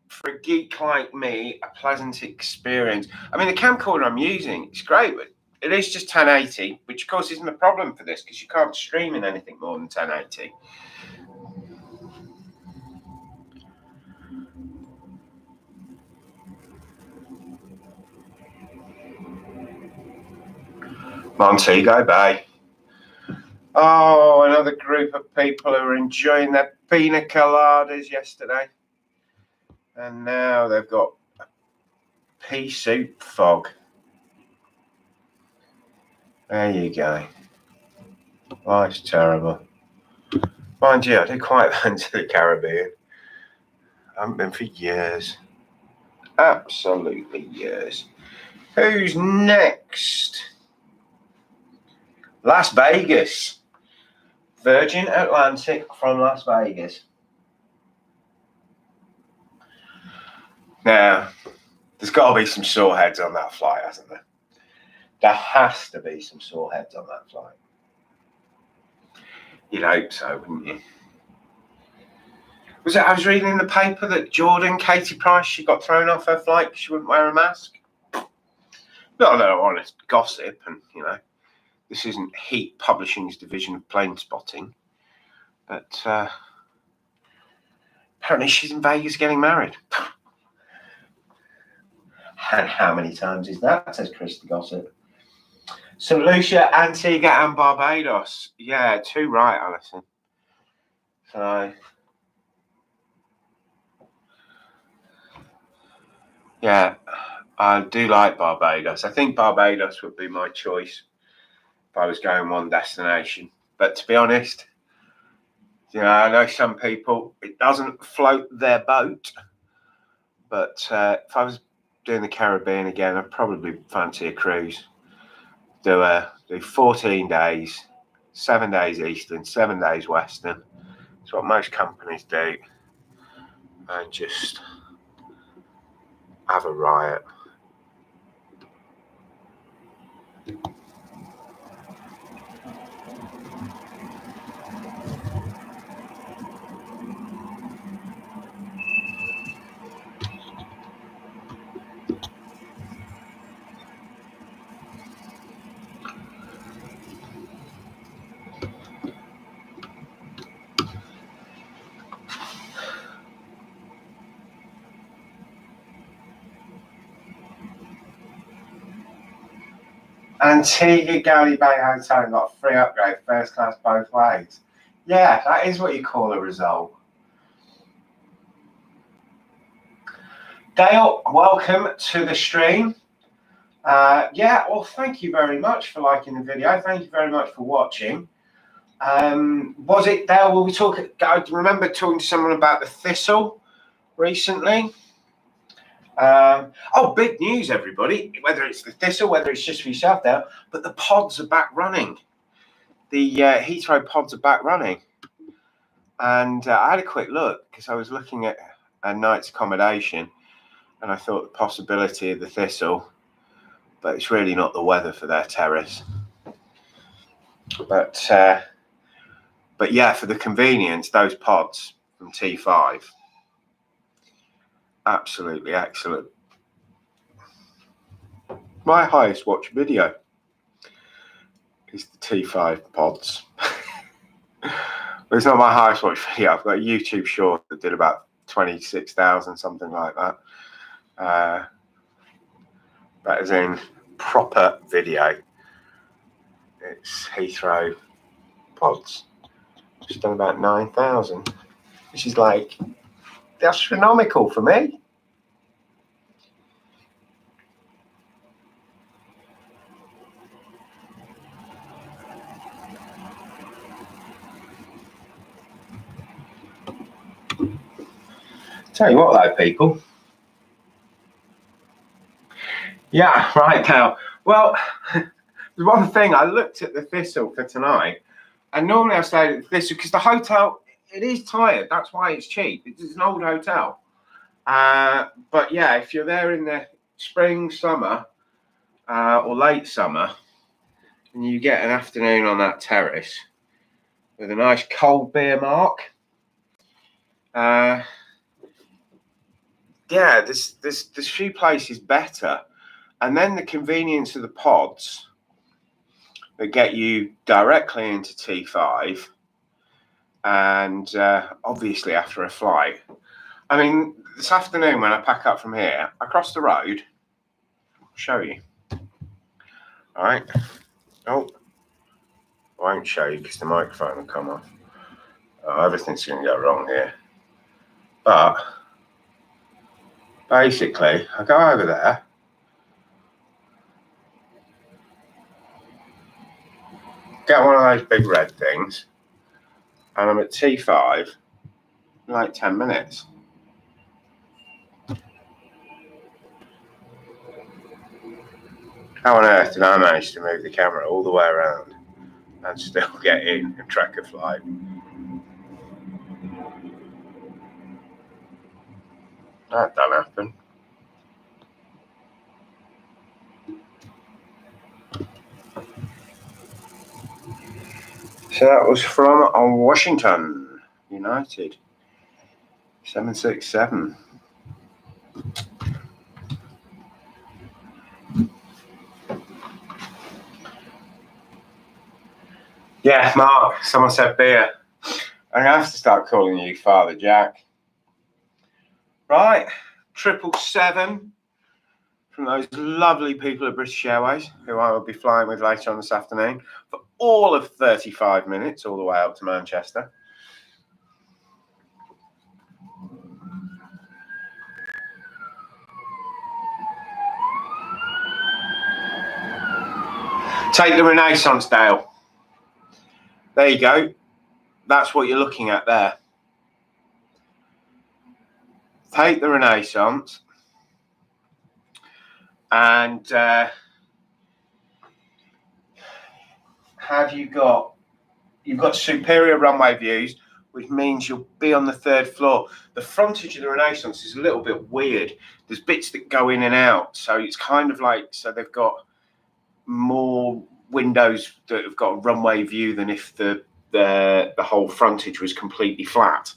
for a geek like me, a pleasant experience. I mean, the camcorder I'm using, it's great, but it is just 1080, which of course isn't a problem for this because you can't stream in anything more than 1080. Montego Bay. Oh, another group of people who were enjoying their pina coladas yesterday. And now they've got a pea soup fog. There you go. Life's terrible. Mind you, I do quite fancy the Caribbean. I haven't been for years. Absolutely years. Who's next? Las Vegas. Virgin Atlantic from Las Vegas. Now, there's got to be some sore heads on that flight, hasn't there? There has to be some sore heads on that flight. You'd hope so, wouldn't you? I was reading in the paper that Katie Price, she got thrown off her flight because she wouldn't wear a mask. Not that I want to gossip, and you know, this isn't Heat Publishing's division of plane spotting, but apparently she's in Vegas getting married. And how many times is that, says Chris the Gossip. St. Lucia, Antigua and Barbados. Yeah, too right, Alison. So, yeah, I do like Barbados. I think Barbados would be my choice if I was going one destination. But to be honest, you know, I know some people, it doesn't float their boat. But if I was doing the Caribbean again, I'd probably fancy a cruise. Do 14 days, 7 days Eastern, 7 days Western. It's what most companies do. And just have a riot. Antigua Galley Bay Hotel got a free upgrade, first class both ways. Yeah, that is what you call a result. Dale, welcome to the stream. Yeah, well, thank you very much for liking the video. Thank you very much for watching. Was it, Dale, will we talk, I remember talking to someone about the thistle recently. Oh, big news, everybody. Whether it's the thistle, whether it's just for yourself, Dale, but the pods are back running. The Heathrow pods are back running. And I had a quick look because I was looking at a night's accommodation and I thought the possibility of the thistle, but it's really not the weather for their terrace. But yeah, for the convenience, those pods from T5, absolutely excellent. My highest watched video is the T5 pods. But it's not my highest watched video. I've got a YouTube short that did about 26,000, something like that. That is in proper video. It's Heathrow pods. It's done about 9,000, which is like astronomical for me. Tell you what though, people. Yeah, right now. Well, there's one thing, I looked at the thistle for tonight, and normally I stay at the thistle because the hotel, it is tired. That's why it's cheap. It's an old hotel. But yeah, if you're there in the spring, summer, or late summer, and you get an afternoon on that terrace with a nice cold beer, Mark. Yeah, this few places better, and then the convenience of the pods that get you directly into T5, and obviously after a flight. I mean, this afternoon when I pack up from here, I cross the road. I'll show you. All right. Oh, I won't show you because the microphone will come off. Oh, everything's going to go wrong here. But basically, I go over there. Get one of those big red things. And I'm at T5 in like 10 minutes. How on earth did I manage to move the camera all the way around and still get in and track a flight? That don't happen. So that was from Washington United 767. Yeah, Mark, someone said beer. I'm going to have to start calling you Father Jack. Right, 777 from those lovely people at British Airways, who I will be flying with later on this afternoon for all of 35 minutes, all the way up to Manchester. Take the Renaissance, Dale. There you go. That's what you're looking at there. Take the Renaissance and you've got superior runway views, which means you'll be on the 3rd floor. The frontage of the Renaissance is a little bit weird. There's bits that go in and out, so it's kind of like, so they've got more windows that have got a runway view than if the whole frontage was completely flat.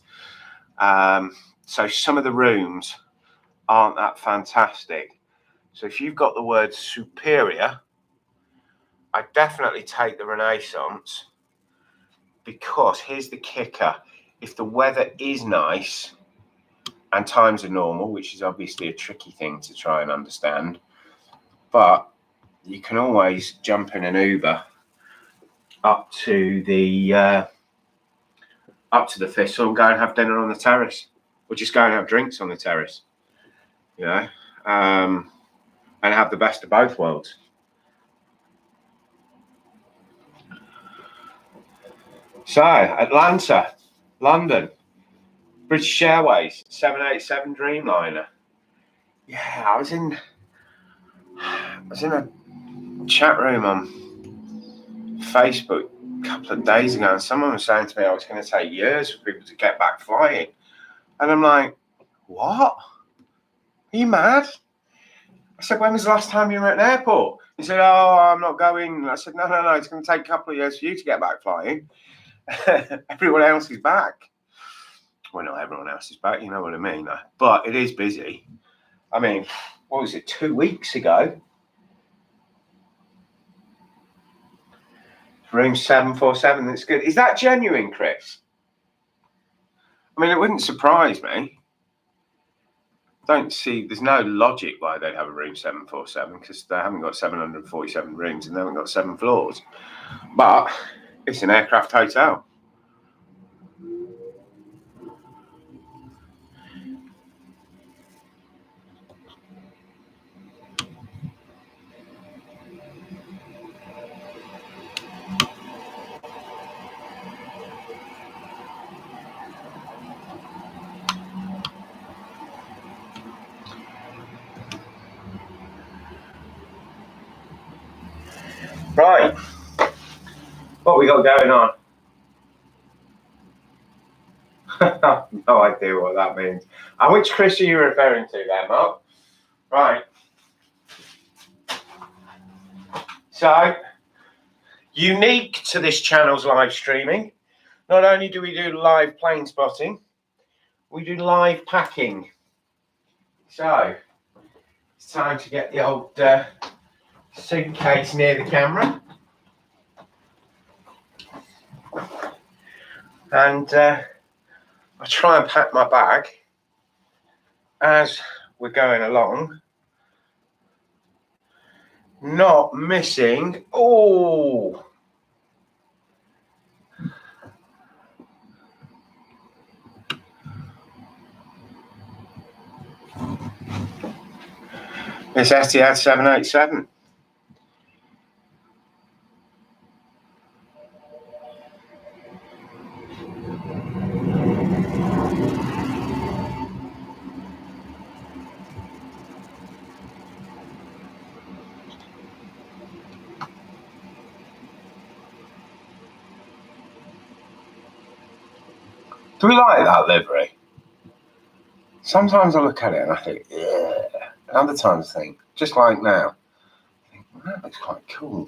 So some of the rooms aren't that fantastic. So if you've got the word superior, I definitely take the Renaissance, because here's the kicker. If the weather is nice and times are normal, which is obviously a tricky thing to try and understand, but you can always jump in an Uber up to the Thistle and go and have dinner on the terrace, or just go and have drinks on the terrace, you know, and have the best of both worlds. So, Atlanta, London, British Airways, 787 Dreamliner. Yeah, I was in a chat room on Facebook a couple of days ago, and someone was saying to me, it's going to take years for people to get back flying. And I'm like, what? Are you mad? I said, when was the last time you were at an airport? He said, oh, I'm not going. And I said, no, it's going to take a couple of years for you to get back flying. Everyone else is back. Well, not everyone else is back, you know what I mean. But it is busy. I mean, what was it, 2 weeks ago? Room 747, that's good. Is that genuine, Chris? I mean, it wouldn't surprise me. There's no logic why they'd have a room 747, because they haven't got 747 rooms and they haven't got 7 floors. But it's an aircraft hotel. Right. What we got going on? No idea what that means. And which Chris are you referring to there, Mark? Right. So, unique to this channel's live streaming, not only do we do live plane spotting, we do live packing. So, it's time to get the old suitcase near the camera. And I try and pack my bag as we're going along, not missing. Oh, it's Etihad 787. Do we like that livery? Sometimes I look at it and I think, yeah. And other times I think, just like now, I think, well, that looks quite cool.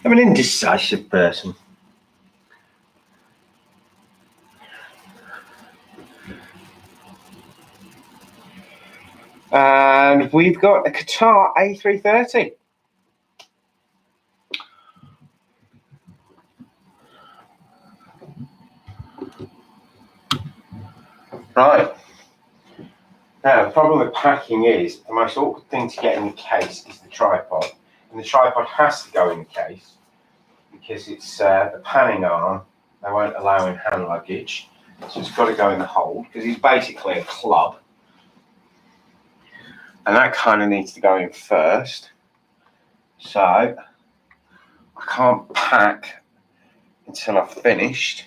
I'm an indecisive person. And we've got a Qatar A330. Right. Now, the problem with packing is the most awkward thing to get in the case is the tripod. And the tripod has to go in the case because it's the panning arm. They won't allow in hand luggage. So it's got to go in the hold because it's basically a club. And that kind of needs to go in first. So I can't pack until I've finished.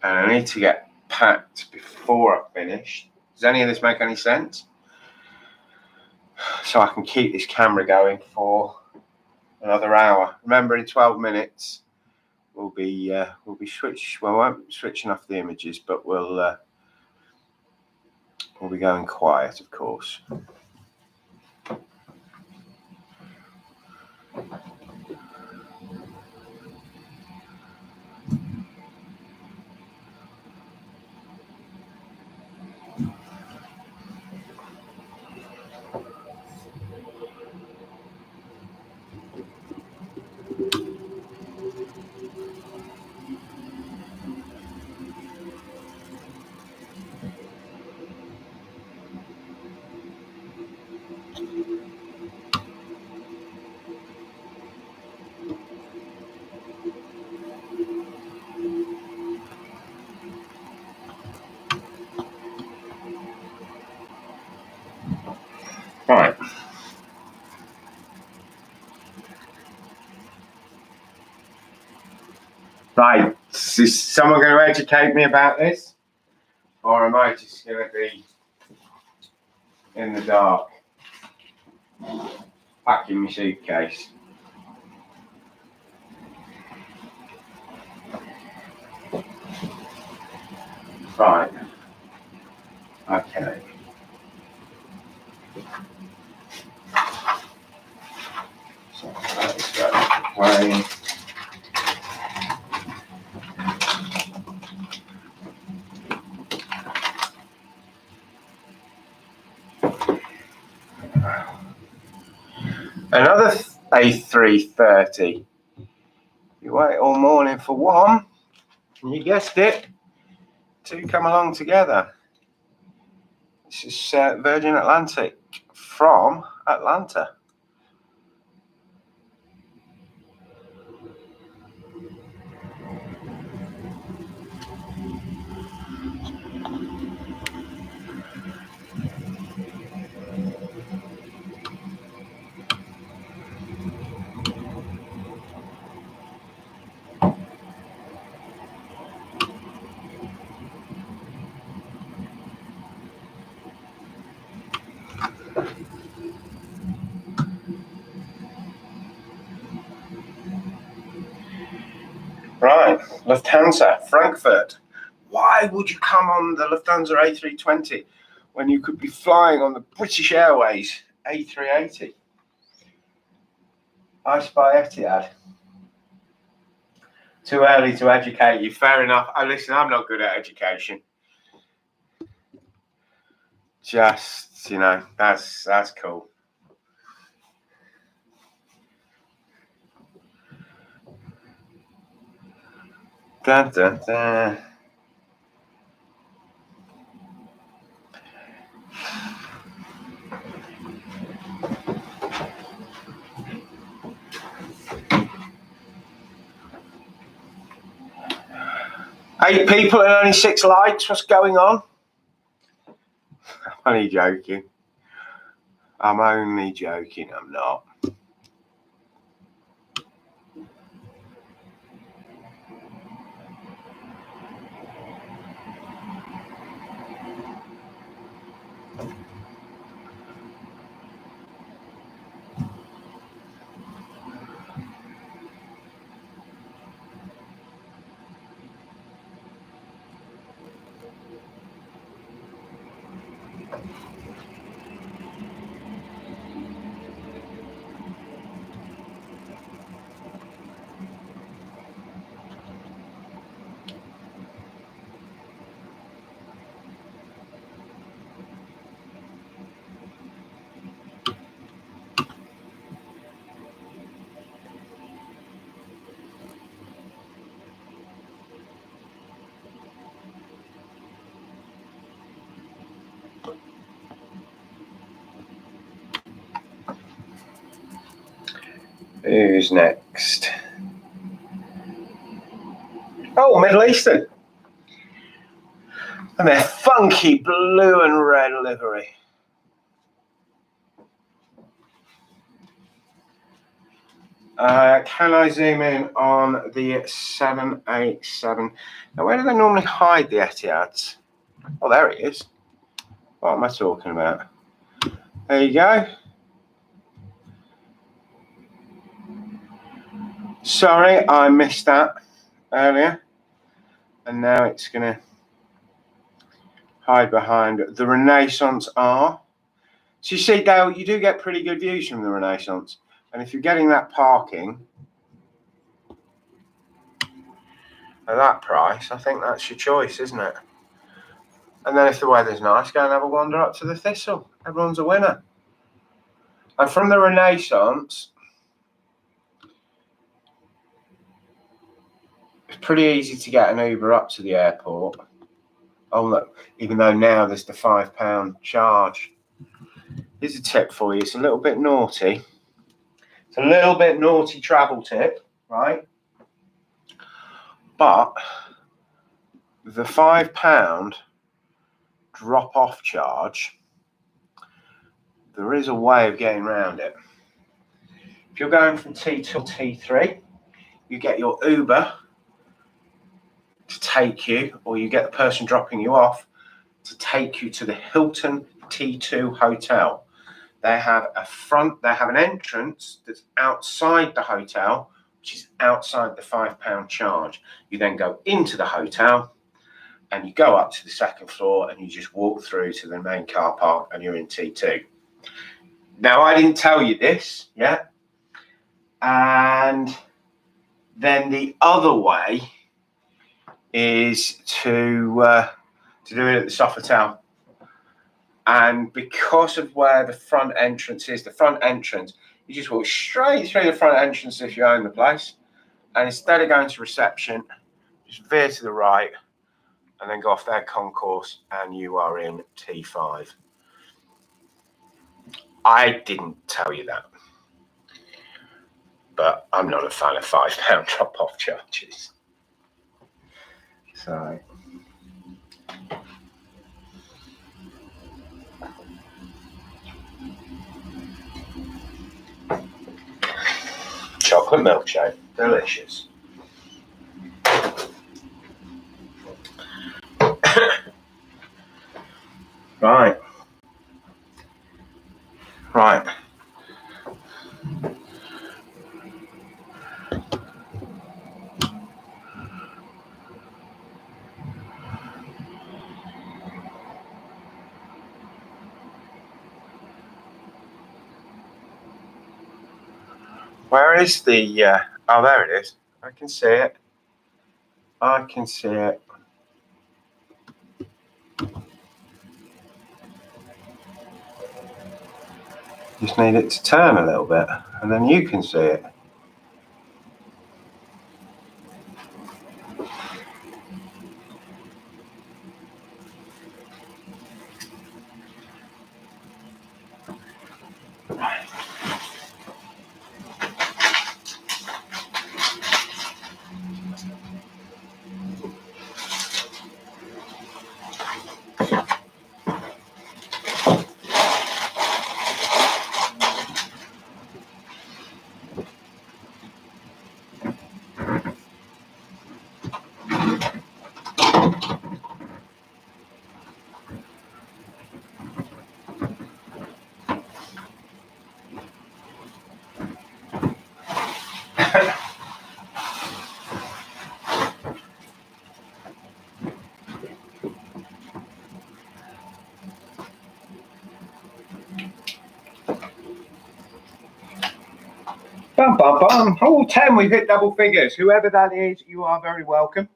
And I need to get packed before I've finished. Does any of this make any sense? So I can keep this camera going for another hour. Remember, in 12 minutes we'll be switched. Well, we won't be switching off the images, but we'll be going quiet, of course. Right, is someone going to educate me about this? Or am I just going to be in the dark, packing my suitcase? Right, okay. So let's go plane. Another A330. You wait all morning for one, and you guessed it, two come along together. This is Virgin Atlantic from Atlanta. Right, Lufthansa, Frankfurt. Why would you come on the Lufthansa A320 when you could be flying on the British Airways A380? I spy Etihad. Too early to educate you. Fair enough. Listen, I'm not good at education. Just, that's cool. Dun, dun, dun. Eight people and only 6 likes. What's going on? I'm only joking. I'm not. Who's next? Oh, Middle Eastern. And their funky blue and red livery. Can I zoom in on the 787? Now, where do they normally hide the Etihads? Oh, there it is. What am I talking about? There you go. Sorry, I missed that earlier. And now it's going to hide behind the Renaissance R. So you see, Dale, you do get pretty good views from the Renaissance. And if you're getting that parking at that price, I think that's your choice, isn't it? And then if the weather's nice, go and have a wander up to the Thistle. Everyone's a winner. And from the Renaissance, it's pretty easy to get an Uber up to the airport. Oh, look, even though now there's the £5 charge. Here's a tip for you. It's a little bit naughty. It's a little bit naughty travel tip, right? But the £5 drop-off charge, there is a way of getting around it. If you're going from T2 to T3, you get your Uber to take you, or you get the person dropping you off to take you to the Hilton T2 hotel. They have an entrance that's outside the hotel, which is outside the £5 charge. You then go into the hotel and you go up to the second floor and you just walk through to the main car park and you're in T2. Now, I didn't tell you this yet. And then the other way is to do it at the Sofitel. And because of where the front entrance is, you just walk straight through the front entrance if you own the place. And instead of going to reception, just veer to the right and then go off their concourse and you are in T5. I didn't tell you that, but I'm not a fan of £5 drop-off charges. So chocolate milkshake, delicious. Right. Where is the, oh, there it is. I can see it. Just need it to turn a little bit and then you can see it. Bum, bum, bum. Oh, 10, we've hit double figures. Whoever that is, you are very welcome.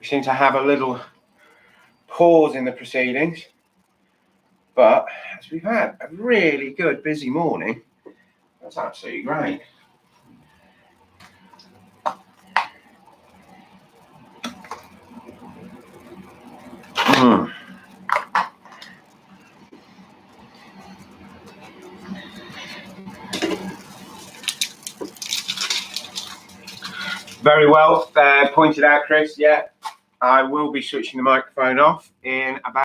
We seem to have a little pause in the proceedings, but as we've had a really good, busy morning, that's absolutely great. Very well pointed out, Chris. Yeah, I will be switching the microphone off in about